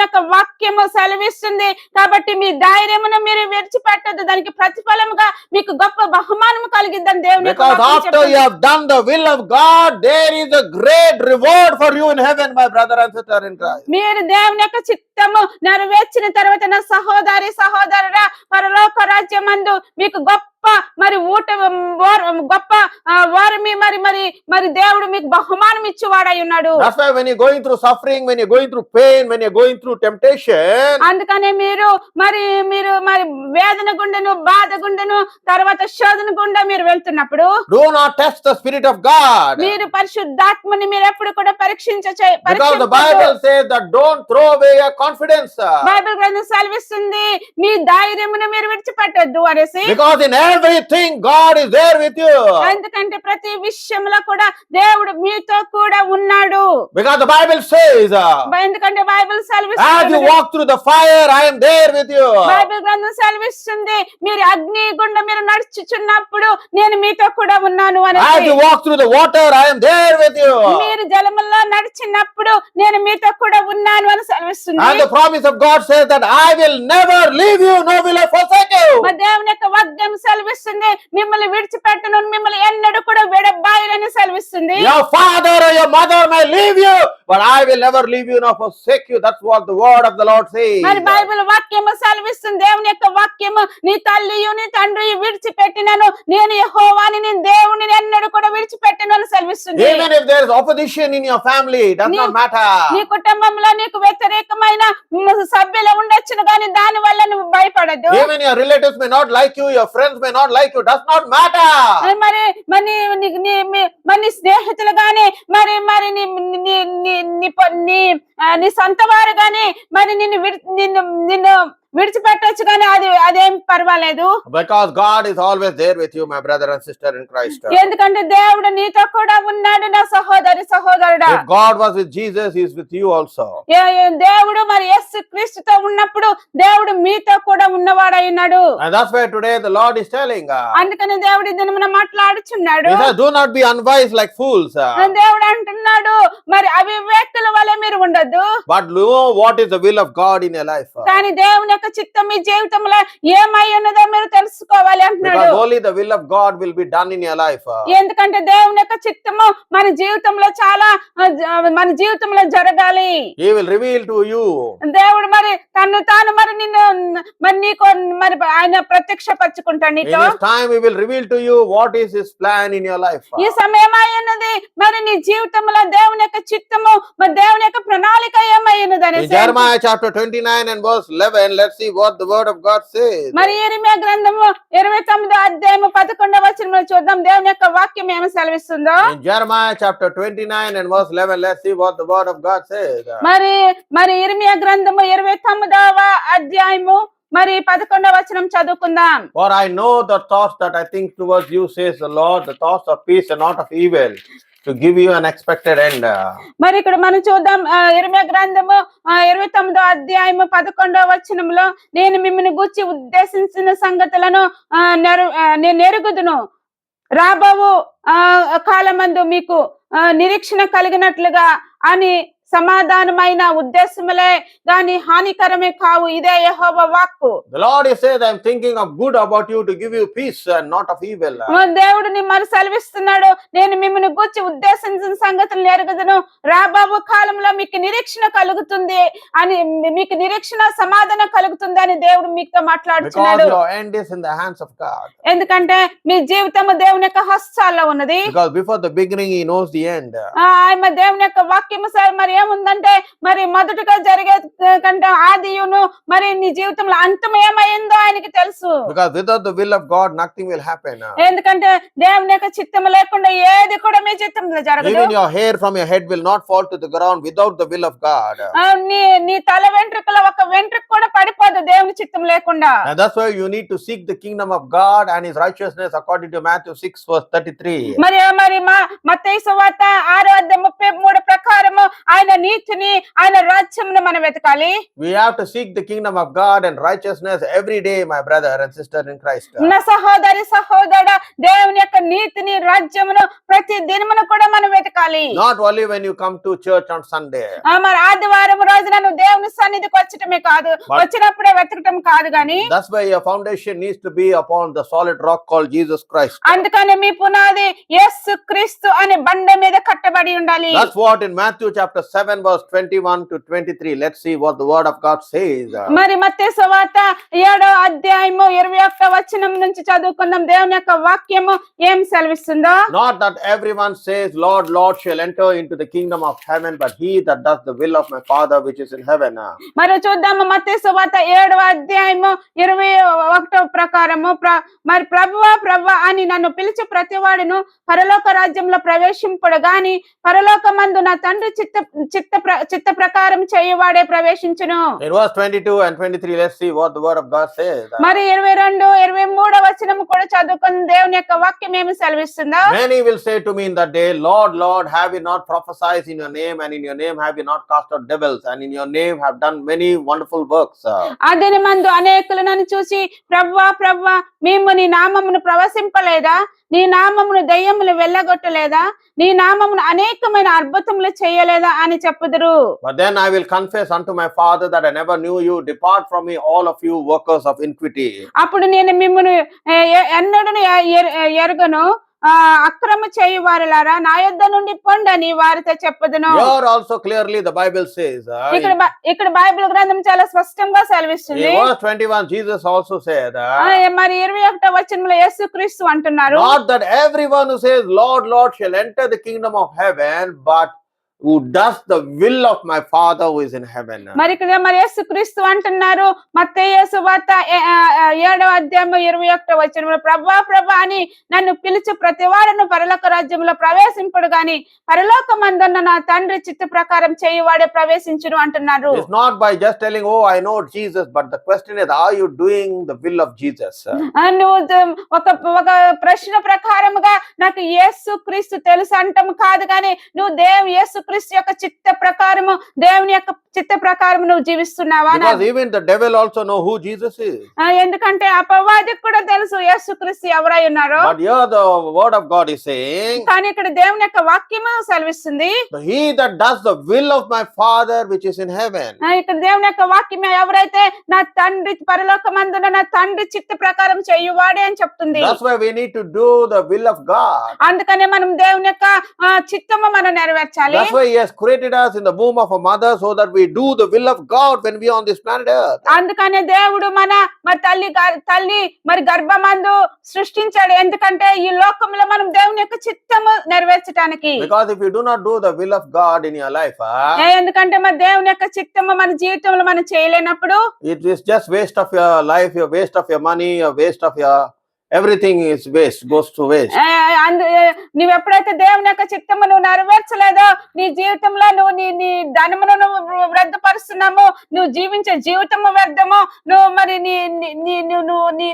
యొక్క వాక్యము సెలవిస్తుంది. కాబట్టి మీ ధైర్యమును మీరు విడిచిపెట్టద్దు, దానికి ప్రతిఫలముగా మీకు గొప్ప బహుమానము కలిగిద్దని దేవుని యొక్క Because వాక్యం after you చెప్తుంది. have done the will of God, there is a great reward for you in heaven, my brother and sister in Christ. మీరు దేవుని యొక్క చిత్తము నెరవేర్చిన తర్వాత నా సహోదరుడా, పరలోక రాజ్యమందు మీకు గొప్ప మరి గొప్ప వారిమి మరి మరి మరి దేవుడు మీకు బహుమానం ఇచ్చేవాడై ఉన్నాడు. That's why when you're going through suffering, when you're going through pain, when you're going through temptation, అందుకనే మీరు మరి వేదన గుండెను, బాధ గుండెను, తర్వాత శోధన గుండా మీరు వెళ్తున్నప్పుడు do not test the Spirit of God. మీరు పరిశుద్ధాత్మని మీరు ఎప్పుడు కూడా Because the Bible says that don't throw away your confidence. Bible గ్రంథం సెలవిస్తుంది మీ ధైర్యమును మీరు విడిచిపెట్టొద్దు అనేసి. Because in everything God is there with you. ఎందుకంటే ప్రతి విషయంలో కూడా దేవుడు మీతో కూడా ఉన్నాడు. Because the Bible says, ఎందుకంటే బైబిల్ as సెలవిస్తుంది you walk through the fire, I am there with you. Bible గ్రంథం సెలవిస్తుంది మీరు అగ్ని గుండా మీరు నడుచుచున్నప్పుడు నేను మీతో కూడా ఉన్నాను As అనేసి. you walk through the water, I am there with you. మీరు జలములో నడిచినప్పుడు నేను మీతో కూడా ఉన్నాను అని సెలవిస్తుంది. And the promise of God says that I will never leave you, nor will I forsake you. మరి దేవుని యొక్క వాగ్దానం సెలవిస్తుంది మిమ్మల్ని విడిచిపెట్టను, మిమ్మల్ని ఎన్నడూ కూడా విడబాయనని సెలవిస్తుంది. Your father or your mother may leave you, but I will never leave you nor forsake you. That's what the word of the Lord says. మరి బైబిల్ వాక్యము సెలవిస్తుంది, దేవుని యొక్క వాక్యము నీ తల్లియు నీ తండ్రియు విడిచిపెట్టినను నేను యెహోవాని నేను దేవుని ఎన్నడూ కూడా విడిచిపెట్టను అని సెలవిస్తుంది. Even if there is opposition in your family, it does not matter. నీ కుటుంబంలో నీకు వ్యతిరేకమైన సభ్యులు ఉండొచ్చును కానీ దాని వల్ల నువ్వు భయపడద్దు. Even your relatives may not like you, your friends may not like you, does not matter. మరి మరి నీ స్నేహితులు గాని మరి మరి నీ సొంత వారు గాని మరి నిన్ను విడిచిపెట్టొచ్చు కానీ అదేం పర్వాలేదు. Because God is always there with you, my brother and sister in Christ. ఎందుకంటే దేవుడు నీతో కూడా ఉన్నాడు నా సహోదరుడా. If God was with Jesus, he is with you also. దేవుడు మరి యేసు క్రీస్తుతో ఉన్నప్పుడు దేవుడు మీతో కూడా ఉన్నవాడై ఉన్నాడు. And that's why today the Lord is telling. అందుకని దేవుడు దినమున మాట్లాడుచున్నాడు. He says, do not be unwise like fools. దేవుడు అంటున్నాడు మరి అవివేకుల వలె మీరు ఉండొద్దు. But know what is the will of God in your life. కానీ దేవుని యొక్క చిత్తం మీ జీవితంలో ఏమై ఉన్నదో మీరు తెలుసుకోవాలి అంటున్నాడు. Because only the will of God will be done in your life. ఎందుకంటే దేవుని యొక్క చిత్తము మన జీవితంలో మన జీవితంలో జరగాలి. He will reveal to you. దేవుడు మరి తాను మరి నిన్ను మరి నీకు మరి ఆయన ప్రత్యక్షపరచుకుంటాడు In నీతో. his time he will reveal to you what is his plan in your life. ఈ సమయం అయ్యున్నది మరి నీ జీవితంలో దేవుని యొక్క చిత్తము మరి దేవుని యొక్క ప్రణాళిక ఏమై ఉన్నది In అనేసి. Jeremiah chapter 29 and verse 11, let's see what the word of God says. మరి యెరెమీయా గ్రంథము 29వ అధ్యాయము 11వ వచనంలో చూద్దాం దేవుని యొక్క వాక్యం ఏమి సెలవిస్తుందో. In Jeremiah chapter 29 and verse 11, let's see what the word of God says. మరి యెరెమీయా గ్రంథము 29వ అధ్యాయము మరి 11వ వచనం చదువుకుందాం. For I know the thoughts that I think towards you, says the Lord, the thoughts of peace and not of evil, to give you an expected end. మరి ఇక్కడ మనం చూద్దాం యెరెమీయా గ్రంథము 29వ అధ్యాయము 11వ వచనంలో నేను మిమ్మల్ని గూర్చి ఉద్దేశించిన సంగతులను నేను ఎరుగుదును, రాబోవు కాలమందు మీకు నిరీక్షణ కలిగినట్లుగా అని సమాధానమైన ఉద్దేశములే గాని హానికరమే కావు. ఇదే యెహోవా వాక్కు. The Lord is saying, I am thinking of good about you to give you peace and not of evil. దేవుడు మరి సెలవిస్తున్నాడు నేను మిమ్మల్ని గూర్చి ఉద్దేశించిన సంగతులను ఎరుగుదును, రాబోవు కాలంలో మీకు నిరీక్షణ కలుగుతుంది అని మీకు నిరీక్షణ సమాధానం కలుగుతుంది అని దేవుడు మీతో మాట్లాడుతున్నాడు. Because your end is in the hands of God. ఎందుకంటే మీ జీవితము దేవుని యొక్క హస్తాల్లో ఉన్నది. Because before the beginning he knows the end. ఆయన దేవుని యొక్క వాక్యము మరి ఏముందంటే మరి మొదటగా జరిగే కంటే ఆదియును మరి నీ జీవితంలో అంతం ఏమైందో ఆయనకి తెలుసు. Because without the will of God nothing will happen. ఎందుకంటే దేవుని యొక్క చిత్తం లేకుండా ఏది కూడా మీ చిత్తంలో జరగదు. Even your hair from your head will not fall to the ground without the will of God. నీ తల వెంట్రుకల ఒక వెంట్రుక కూడా పడిపోదు దేవుని చిత్తం లేకుండా. And that's why you need to seek the kingdom of God and his righteousness according to Matthew 6 verse 33. మరి మత్తయి సువార్త 6:33 ప్రకారము ఆయన నీతిని ఆయన రాజ్యమును మనం వెతకాలి. We have to seek the kingdom of God and righteousness every day, my brother and sister in Christ. నా సహోదరుడా దేవుని యొక్క నీతిని రాజ్యమును ప్రతి దినమును కూడా మనం వెతకాలి. Not only when you come to church on Sunday. మరి ఆదివారం రోజున నువ్వు దేవుని సన్నిధికి వచ్చటమే కాదు, వచ్చినప్పుడే వెతకటం కాదు గాని. That's why your foundation needs to be upon the solid rock called Jesus Christ. అందుకని మీ పునాది యేసు క్రీస్తు అనే బండ మీద కట్టబడి ఉండాలి. That's what in Matthew chapter 7 verse 21 to 23. Let's see what the word of God says. మరి మత్తయి సువార్త 7వ అధ్యాయము 21వ వచనం నుంచి చదువుకుందాం. దేవుని యొక్క వాక్యము ఏం సెలవిస్తుందో. Not that everyone says, Lord, Lord, shall enter into the kingdom of heaven, but he that does the will of my Father which is in heaven. మరి చూద్దాము మత్తయి సువార్త 7వ అధ్యాయము 21వ ప్రకారము మరి ప్రభువా ప్రభువా అని నన్ను పిలిచి ప్రతివాడును పరలోక రాజ్యంలో ప్రవేశింపడు గాని పరలోకమందు నా తండ్రి చిత్త ప్రకారం చేయువాడే ప్రవేశించును. In verse 22 and 23, let's see what the word of God says. మరి 22, 23వ వచనము కూడా చదువుకుని దేవుని యొక్క వాక్యం ఏమి సెలవిస్తుందో. Many will say to me in that day, Lord, Lord, have we not prophesied in your name, and in your name have we not cast out devils, and in your name have done many wonderful works. ఆ దినమందు అనేకులు నన్ను చూసి ప్రభువా ప్రభువా మేము నీ నామమును ప్రవశింపలేదా, నీ నామమును దయ్యములు వెళ్ళగొట్టలేదా, నీ నామమును అనేకమైన అద్భుతములు చేయలేదా అని చెప్పుదురు. But then I will confess unto my Father that I never knew you. Depart from me, all of you workers of iniquity. అప్పుడు నేను మిమ్మును ఎన్నడూ ఎరుగను, అక్రమ చేయువారులారా నా యొద్ద నుండి పొండని వారితో చెప్పుదును. Here also clearly the Bible says. ఇక్కడ బైబిల్ గ్రంథం చాలా స్పష్టంగా సెలవిస్తుంది. In verse 21 Jesus also said. మరి 21వ వచనంలో యేసుక్రీస్తు అంటున్నారు. Not that everyone who says Lord, Lord shall enter the kingdom of heaven, but who does the will of my Father who is in heaven. మరి ఇక్కడ మరి యేసుక్రీస్తు అంటున్నారు మత్తయి సువార్త 7వ అధ్యాయము 21వ వచనంలో ప్రభువా ప్రభువా అని నన్ను పిలిచి ప్రతివాడును పరలోక రాజ్యంలో ప్రవేశింపడు గాని పరలోకమందున్న నా తండ్రి చిత్త ప్రకారం చేయువాడే ప్రవేశించును అంటున్నారు. It's not by just telling, oh I know Jesus, but the question is, are you doing the will of Jesus? నువ్వు ఒక ప్రశ్న ప్రకారముగా నాకు యేసుక్రీస్తు తెలుసు అంటం కాదు గాని నువ్వు యేసుక్రీస్తు యొక్క చిత్త ప్రకారము దేవుని యొక్క చిత్త ప్రకారము నువ్వు జీవిస్తున్నావా? Because even the devil also know who Jesus is. ఎందుకంటే అపవాదికి కూడా తెలుసు యేసుక్రీస్తు ఎవరై ఉన్నారో. But here the word of God is saying, కానీ ఇక్కడ దేవుని యొక్క వాక్యము సెలవిస్తుంది, he that does the will of my Father which is in heaven. ఇక్కడ దేవుని యొక్క వాక్యం ఎవరైతే నా తండ్రి పరలోకమందున నా తండ్రి చిత్త ప్రకారం చేయువాడే అని చెప్తుంది. That's why we need to do the will of God. అందుకనే మనం దేవుని యొక్క చిత్తము మనం నెరవేర్చాలి. That's why he has created us in the womb of a mother so that we do the will of God when we are on this planet earth. అందుకనే దేవుడు మరి తల్లి మరి గర్భమందు సృష్టించాడు, ఎందుకంటే ఈ లోకంలో మనం దేవుని యొక్క చిత్తము నెరవేర్చడానికి. Because if you do not do the will of God in your life, ఎందుకంటే మరి దేవుని యొక్క చిత్తము మన జీవితంలో మనం చేయలేనప్పుడు it is just waste of your life, your waste of your money, your waste of your everything is waste, goes to waste. నువ్వు ఎప్పుడైతే దేవుని యొక్క చిత్తము నువ్వు నెరవేర్చలేదో నీ జీవితంలో నువ్వు నీ ధనమును నువ్వు వ్యర్థపరుస్తున్నాము, నువ్వు జీవించే జీవితము వ్యర్థము, నువ్వు మరి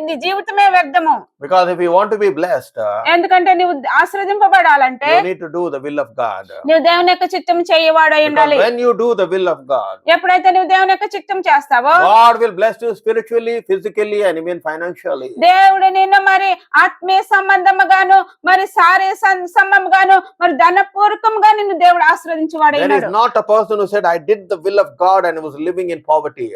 నీ జీవితమే వ్యర్థము. Because if you want to be blessed, ఎందుకంటే నువ్వు ఆశీర్వదింపబడాలంటే you need to do the will of God. నువ్వు దేవుని యొక్క చిత్తం చేయవాడై ఉండాలి. When you do the will of God, ఎప్పుడైతే నువ్వు దేవుని యొక్క చిత్తం చేస్తావో God will bless you spiritually, physically and even financially. దేవుడు నిన్ను మరి ఆత్మీయ సంబంధముగాను మరి శారీర సంబంధముగాను మరి ధనపూర్వకంగా నిన్ను దేవుడు ఆశీర్వదించువాడై ఉన్నాడు. There is not a person who said I did the will of God and was living in poverty.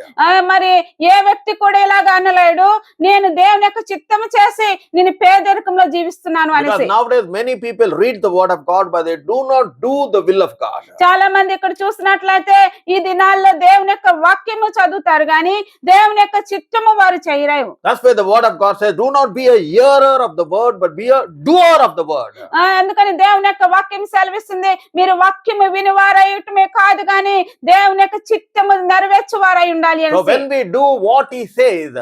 మరి ఏ వ్యక్తి కూడా ఇలాగా అనలేడు, నేను దేవుని యొక్క చిత్తము చేసి నేను పేదరికంలో జీవిస్తున్నాను అనేసి. Because nowadays many people read the word of God but they do not do the will of God. చాలా మంది ఇక్కడ చూసినట్లయితే ఈ దినాల్లో దేవుని యొక్క వాక్యము చదువుతారు గాని దేవుని యొక్క చిత్తము వారు చేయరు. That's why the word of God says, do not be a hearer of the word but be a doer of the word. అందుకని దేవుని యొక్క వాక్యం సెలవిస్తుంది, మీరు వాక్యము వినివారయ్యటమే కాదు గాని దేవుని యొక్క చిత్తము నెరవేర్చువారై ఉండాలి అని. So when we do what he says,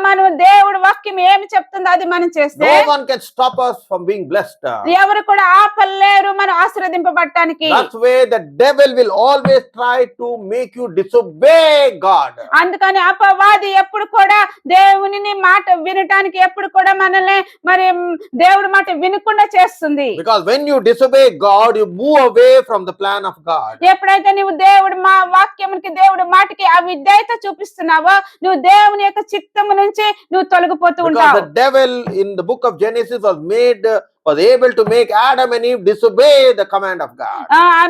మనం దేవుడి వాక్యం ఏమి చెప్తుందో అది మనం చేస్తే no one can stop us from being blessed. ఎవరు కూడా ఆపలేరు మనం ఆశీర్వదింపబడటానికి. That's why the devil will always try to make you disobey God. అందుకని అపవాది ఎప్పుడు కూడా దేవుని మాట వినటానికి ఎప్పుడు కూడా మనల్ని మరి దేవుడి మాట వినకుండా చేస్తుంది. Because when you disobey God, you move away from the plan of God. ఎప్పుడైతే నువ్వు దేవుడి వాక్యానికి దేవుడి మాటకి అవిధేయత చూపిస్తున్నావో నువ్వు దేవుని యొక్క చిత్తము నుంచి నువ్వు తొలగిపోతూ ఉంటావు. Because the devil in the book of Genesis was made was able to make Adam and Eve disobey the command of God.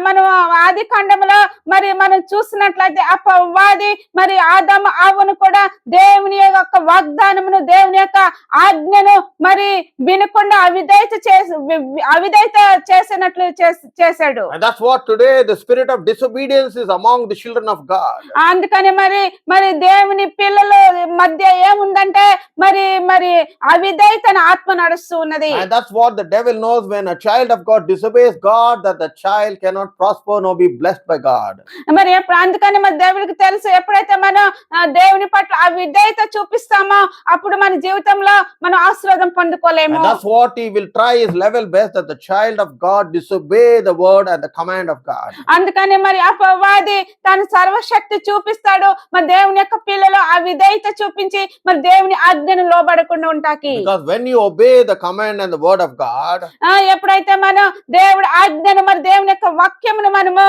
మనం ఆది కాండములో మరి మనం చూసినట్లయితే అపవాది మరి ఆదాము అవ్వను కూడా దేవుని యొక్క వాగ్దానమును దేవుని యొక్క ఆజ్ఞను మరి వినకుండా అవిధేయత చేసినట్లు చేశాడు. And that's what today the spirit of disobedience is among the children of God. అందుకని మరి దేవుని పిల్లల మధ్య ఏముందంటే మరి అవిధేయతన ఆత్మ నడుస్తూ ఉన్నది. And that's what the devil knows. When a child of God disobeys God, that the child cannot prosper nor be blessed by God. మరి అందుకని మరి దేవుడికి తెలుసు, ఎప్పుడైతే మనం దేవుని పట్ల అవిధేయత చూపిస్తామో అప్పుడు మన జీవితంలో మనం ఆశీర్వాదం పొందుకోలేము. And that's what he will try his level best, that the child of God disobey the word and the command of God. అందుకని మరి అపవాది తన సర్వశక్తి చూపిస్తాడు మరి దేవుని యొక్క పిల్లలు అవిధేయత చూపించి మరి దేవుని ఆజ్ఞను లోబడకుండా ఉంటాకి. Because when you obey the command and the word of God, ఎప్పుడైతే మనం దేవుడి ఆజ్ఞను మరి దేవుని యొక్క వాక్యమును మనము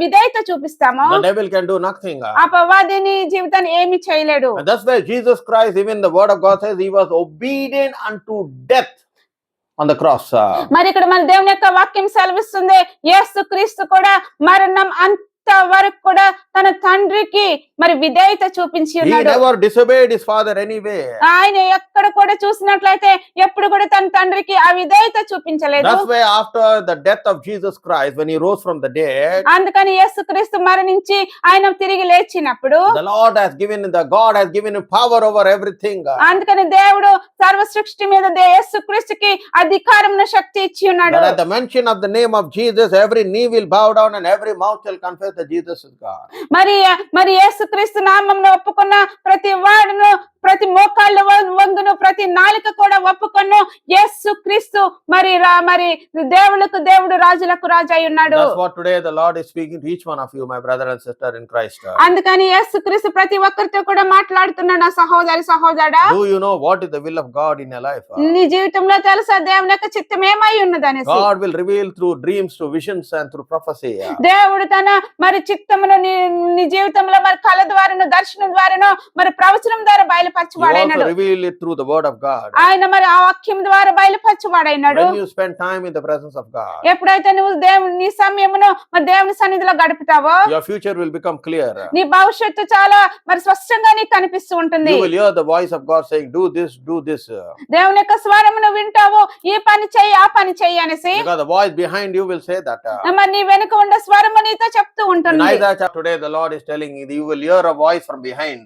విధేయత చూపిస్తామో the devil can do nothing. అపవాదిని జీవితాన్ని ఏమి చేయలేడు. And that's why Jesus Christ, even the word of God says, he was obedient unto death on the cross. మరి ఇక్కడ మన దేవుని యొక్క వాక్యం సెలవిస్తుంది, యేసు క్రీస్తు కూడా మరణం వరకు కూడా తన తండ్రికి మరి విధేయత చూపించి He ఉన్నాడు. never disobeyed his father anyway. ఆయన ఎక్కడ కూడా చూసినట్లయితే ఎప్పుడు కూడా తన తండ్రికి అవిధేయత చూపించలేదు. That's why after the death of Jesus Christ, when he rose from the dead, అందుకని యేసుక్రీస్తు మరణించి ఆయన తిరిగి లేచినప్పుడు the God has given him power over everything. అందుకని దేవుడు సర్వ సృష్టి మీద యేసుక్రీస్తుకి అధికారమును శక్తి ఇచ్చి ఉన్నాడు. But at the mention of the name of Jesus, every knee will bow down and every mouth shall confess that Jesus is God. మరి యేసుక్రీస్తు నామమును ఒప్పుకున్న ప్రతి వాడును, ప్రతి మోకాళ్ళు వంగును, ప్రతి నాలుక కూడా ఒప్పుకొను యేసుక్రీస్తు మరి దేవులకు దేవుడు రాజులకు రాజు అయి ఉన్నాడు. That's what today the Lord is speaking to each one of you, my brother and sister in Christ. అందుకని యేసుక్రీస్తు ప్రతి ఒక్కరితో కూడా మాట్లాడుతున్నాడు. నా సహోదరా, Do you know what is the will of God in your life? నీ జీవితంలో తెలుసా దేవుని యొక్క చిత్తం ఏమై ఉన్నదనేసి? God will reveal through dreams, through visions and through prophecy. దేవుడు తన మరి చిత్తమును నీ జీవితంలో మరి కళ ద్వారాను, దర్శనం ద్వారాను, మరి ప్రవచనం ద్వారా He బయలుపరచువాడైనాడు. also reveal it through the word of God. ఆయన మరి ఆ వాక్యం ద్వారా బయలుపరచువాడైనాడు. When you spend time in the presence of God, ఎప్పుడైతే నువ్వు నీ సమయమును మరి దేవుని సన్నిధిలో గడుపుతావో your future will become clear. నీ భవిష్యత్తు చాలా మరి స్పష్టంగా నీకు కనిపిస్తూ ఉంటుంది. You will hear the voice of God saying, do this, do this. దేవుని యొక్క స్వరమును వింటావు, ఈ పని చెయ్యి, ఆ పని చెయ్యి అనేసి. Because the voice behind you will say that. మరి నీ వెనుక ఉన్న స్వరము నీతో చెప్తూ In ఉంటుంది. Isaiah chapter today, the Lord is telling you, you will hear a voice from behind.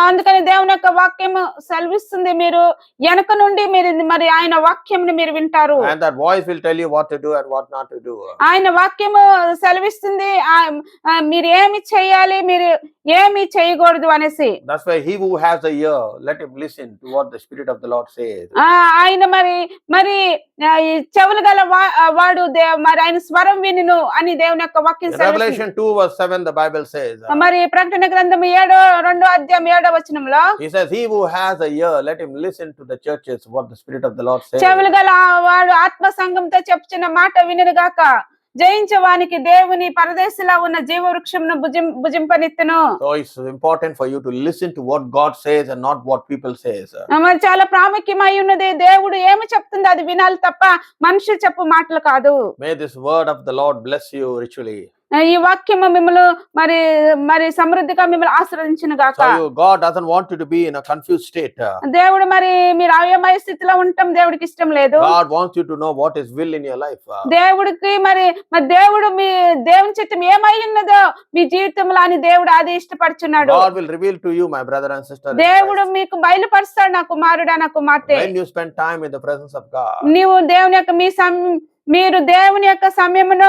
అందుకని దేవుని యొక్క వాక్యము సెలవిస్తుంది, మీరు వెనుక నుండి మరి ఆయన వాక్యమును మీరు వింటారు. And that voice will tell you what to do and what not to do. ఆయన వాక్యము సెలవిస్తుంది మీరు ఏమి చేయాలి, మీరు ఏమి చేయకూడదు అనేసి. That's why he who has a ear, let him listen to what the Spirit of the Lord says. ఆయన మరి ఈ చెవులు గల వాడు మరి ఆయన స్వరం వినును అని దేవుని యొక్క వాక్యం In Revelation 2 verse 7, the Bible says, మరి ప్రకటన గ్రంథం 2వ అధ్యాయం 7వ వచనంలో he says, he who has a ear, let him listen to the churches, what the Spirit of the Lord says. చెవులు గల వాడు ఆత్మ సంఘంతో చెప్పుచున్న మాట వినును గాక, జయించవానికి దేవుని పరదేశిలా ఉన్న జీవ వృక్షమును భుజింపనిత్తును. So it's important for you to listen to what God says and not what people says. మరి చాలా ప్రాముఖ్యమై ఉన్నది, దేవుడు ఏమి చెప్తుందో అది వినాలి తప్ప మనుషులు చెప్పు మాటలు కాదు. May this word of the Lord bless you richly. ఈ వాక్యము మిమ్మల్ని మరి సమృద్ధిగా మిమ్మల్ని ఆశీర్వదించును గాక. So God doesn't want you to be in a confused state. దేవుడు మరి మీరు అయోమయ స్థితిలో ఉండటం దేవుడికి ఇష్టం లేదు. God wants you to know what is will in your life. దేవుడికి మరి దేవుడు మీ దేవుని చిత్తం ఏమై ఉన్నదో మీ జీవితంలో అని దేవుడు అది ఇష్టపడుచున్నాడు. God will reveal to you, my brother and sister. దేవుడు మీకు బయలుపరుస్తాడు, నా కుమారుడా, నా కుమార్తె. When you spend time in the presence of God, నీవు దేవుని యొక్క మీరు దేవుని యొక్క సమయమును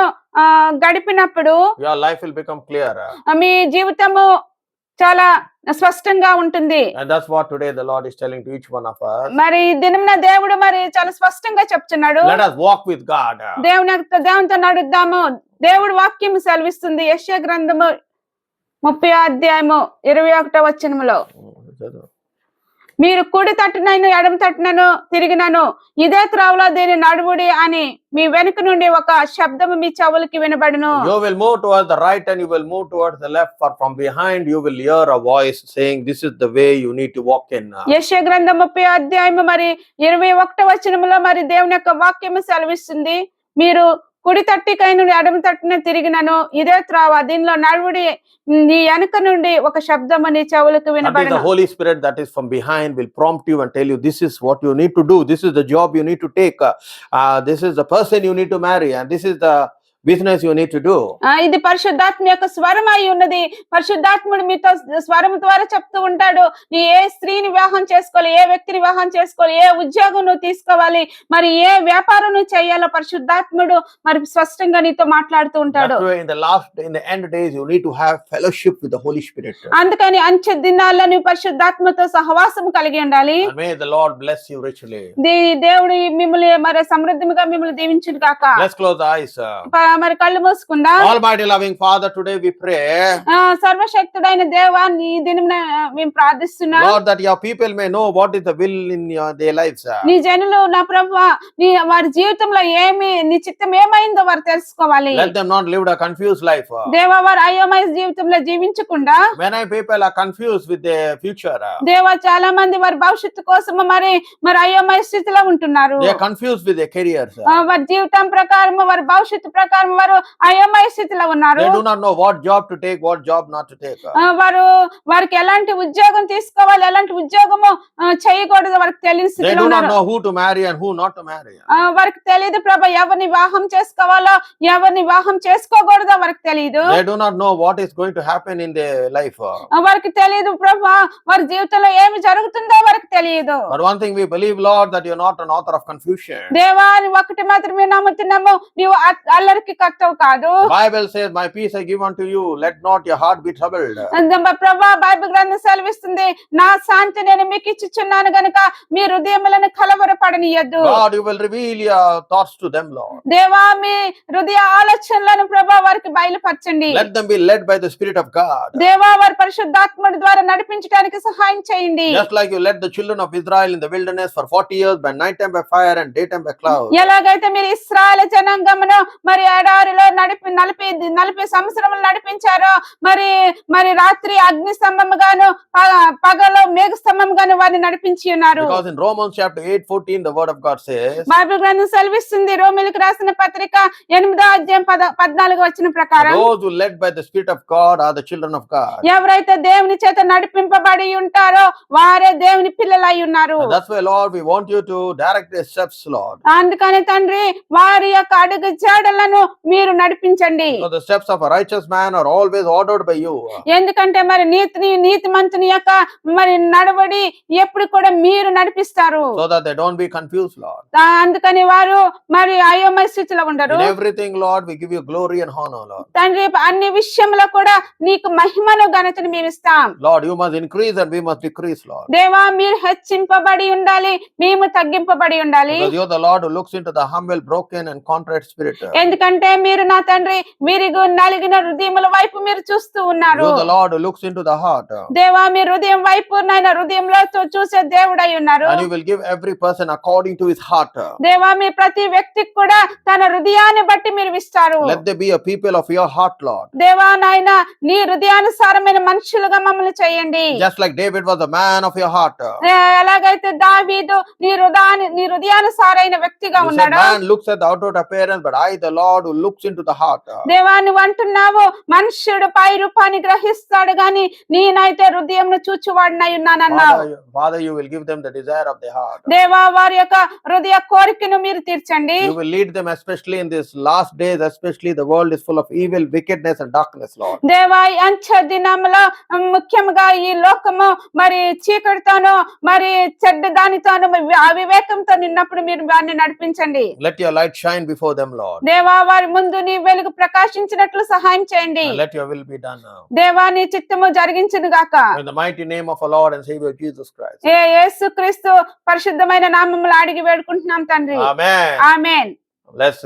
గడిపినప్పుడు your life will become clear. మీ జీవితము చాలా స్పష్టంగా ఉంటుంది. And that's what today the Lord is telling to each one of us. మరి దినమున దేవుడు మరి చాలా స్పష్టంగా చెప్తున్నాడు, Let us walk with God. దేవునితో నడుద్దాము. దేవుడు వాక్యం సెలవిస్తుంది యెషయా గ్రంథము 30వ అధ్యాయము 21వ వచనములో, మీరు కుడి తట్టునైనా ఎడమ తట్టునను తిరిగినను ఇదే త్రోవలో దీని నడువుడి అని మీ వెనుక నుండి ఒక శబ్దము మీ చెవులకి వినబడును. You will move towards the right and you will move towards the left, for from behind you will hear a voice saying, this is the way you need to walk in. యెషయా గ్రంథం 30 అధ్యాయము మరి 21 వచనములో మరి దేవుని యొక్క వాక్యము సెలవిస్తుంది, మీరు కుడి తట్టికైన ఎడమ తట్టున తిరిగినను ఇదే త్రోవ దీనిలో నడువుడి, నీ వెనుక నుండి ఒక శబ్దము నీ చెవులకు That is వినబడును. the Holy Spirit that is from behind will prompt you and tell you, this is what you need to do, this is the job you need to take, this is the person you need to marry, and this is the business you need to do. ఇది పరిశుద్ధాత్మ యొక్క స్వరం అయి ఉన్నది. పరిశుద్ధాత్ముడు మీతో స్వరం ద్వారా చెప్తూ ఉంటాడు, నీ ఏ స్త్రీని వివాహం చేసుకోవాలి, ఏ వ్యక్తిని వివాహం చేసుకోవాలి, ఏ ఉద్యోగం నువ్వు తీసుకోవాలి, మరి ఏ వ్యాపారం నువ్వు చేయాలో పరిశుద్ధాత్ముడు మరి స్పష్టంగా నీతో మాట్లాడుతూ ఉంటాడు. That's why in the end days you need to have fellowship with the Holy Spirit. అందుకని అంచె దినాల్లో నువ్వు పరిశుద్ధాత్మతో సహవాసం కలిగి ఉండాలి. And may the Lord bless you richly. దేవుడు మిమ్మల్ని మరి సమృద్ధిగా మిమ్మల్ని దీవించును గాక. Let's close the eyes. మరి కళ్ళు మూసుకుందా. Almighty loving Father, today we pray, సర్వశక్తుడైన దేవా నీ దినమున మేము ప్రార్థిస్తున్నాం. Lord, that your people may know what is the will in their lives. నీ జనులు నా ప్రభువా నీ వారి జీవితంలో ఏమి నీ చిత్తం ఏమైందో వారు తెలుసుకోవాలి. Let them not live a confused life. దేవా వారు అయోమయ జీవితంలో జీవించకుండా, Many people are confused with their future. దేవా చాలా మంది వారి భవిష్యత్తు కోసం మరి అయోమయ స్థితిలో ఉంటున్నారు. They are confused with their careers. వారి జీవితం ప్రకారం వారి భవిష్యత్తు ప్రకారం వారు అయోమయ స్థితిలో ఉన్నారు. They do not know what job to take, what job not to take. వారికి ఎలాంటి ఉద్యోగం తీసుకోవాలి, ఎలాంటి ఉద్యోగము చేయకూడదు వారికి తెలియని They స్థితిలో do not ఉన్నారు. know who to marry and who not to marry. వారికి తెలియదు ప్రభా, ఎవరిని వివాహం చేసుకోవాలో ఎవరిని వివాహం చేసుకోకూడదో వారికి తెలియదు. They do not know what is going to happen in their life. వారికి తెలియదు ప్రభా, వారి జీవితంలో ఏమి జరుగుతుందో వారికి తెలియదు. But one thing we believe, Lord, that you are not an author of confusion. దేవా ఒకటి మాత్రమే నమ్ముతున్నాము, నీవు అల్లరికి కర్తవు కాదు. Bible says, my peace I give unto you, let not your heart be troubled. ప్రభా బైబిల్ గ్రంథం సెలవిస్తుంది, నా శాంతి నేను మీకు ఇచ్చుచున్నాను గనుక మీ హృదయములను కలవరపడనీయద్దు. God, you will reveal your thoughts to them, Lord. దేవా మీ హృదయ ఆలోచనలను ప్రభా వారికి బయలుపరచండి. Let them be led by the Spirit of God. దేవా వారి పరిశుద్ధాత్ముడి ద్వారా నడిపించడానికి సహాయం చేయండి. Just like you led the children of Israel in the wilderness for 40 years by night time by fire and daytime by cloud. ఎలాగైతే మీరు ఇశ్రాయేలు జనాంగమును మరి ఎడారిలో 40 సంవత్సరములు నడిపించారో, మరి రాత్రి అగ్ని స్తంభముగాను పగలు మేఘ స్తంభముగాను వారిని నడిపించి ఉన్నారు. Because in Romans chapter 8:14 the word of God says, Bible గ్రంథం సెలవిస్తుంది, రోమీయులకు రాసిన పత్రిక 8వ అధ్యాయం 14వ వచనం ప్రకారం, those who led by the Spirit of God are the children of God. ఎవరైతే దేవుని చేత నడిపింపబడి ఉంటారో వారే దేవుని పిల్లలై ఉన్నారు. And that's why, Lord, we want you to direct their steps, Lord. అందుకని తండ్రి వారి యొక్క అడుగు జాడలను మీరు నడిపించండి. So the steps of a righteous man are always ordered by you. ఎందుకంటే మరి నీతిమంతుని యొక్క మరి నడవడి ఎప్పుడు కూడా మీరు నడిపిస్తారు. So that they don't be confused, Lord. అందుకని వారు మరి అయోమయ స్థితిలో ఉండరు. In everything, Lord, we give you glory and honor, Lord. తండ్రి అన్ని విషయంలో కూడా నీకు మహిమను ఘనతను మేము ఇస్తాం. Lord, you must increase and we must decrease, Lord. దేవా మీరు హెచ్చింపబడి ఉండాలి, మేము తగ్గింపబడి ఉండాలి. Because you're the Lord who looks into the humble, broken and contrite spirit. ఎందుకంటే మీరు నా తండ్రి విరిగి నలిగిన హృదయముల వైపు మీరు చూస్తూ ఉన్నారు. You're the Lord who looks into the heart. దేవా మీ హృదయం వైపు నాయన హృదయంలో చూసే దేవుడై ఉన్నారు. And you will give every person according to his heart. దేవా మీ ప్రతి వ్యక్తికి కూడా తన హృదయాన్ని బట్టి మీరు ఇస్తారు. Let there be a people of your heart, Lord. దేవా నాయన నీ హృదయానుసారమైన మనుషులుగా మమ్మల్ని చేయండి. Just like David was a man of your heart. ఎలాగైతే దావీదు నీ హృదయానుసారైన వ్యక్తిగా You said, ఉన్నాడు. man looks at the outward appearance, but I, the Lord, who looks into the heart. దేవా నువ్వు అంటున్నావు మనుష్యుడు పై రూపాన్ని గ్రహిస్తాడు గాని నేనైతే హృదయంను చూచువాడినై ఉన్నానన్నావు. Father, you will give them the desire of their heart. దేవా వారి యొక్క హృదయ కోరికను మీరు తీర్చండి. You will lead them, especially in these last days, especially the world is full of evil, wickedness and darkness, Lord. దేవా ఈ అంచె దినములో ముఖ్యంగా ఈ లోకము మరి చీకటితోను మరి చెడ్డ దానితోను అవివేకంతో నిన్నప్పుడు మీరు వారిని నడిపించండి. Let your light shine before them, Lord. దేవా వారి ముందు నీ వెలుగు ప్రకాశించినట్లు సహాయం చేయండి. And let your will be done now. దేవా నీ చిత్తము జరిగించును గాక. In the mighty name of our Lord and Savior Jesus Christ. యేసుక్రీస్తు పరిశుద్ధమైన నామములో అడిగి వేడుకుంటున్నాం తండ్రి. Amen. ఆమేన్. Let's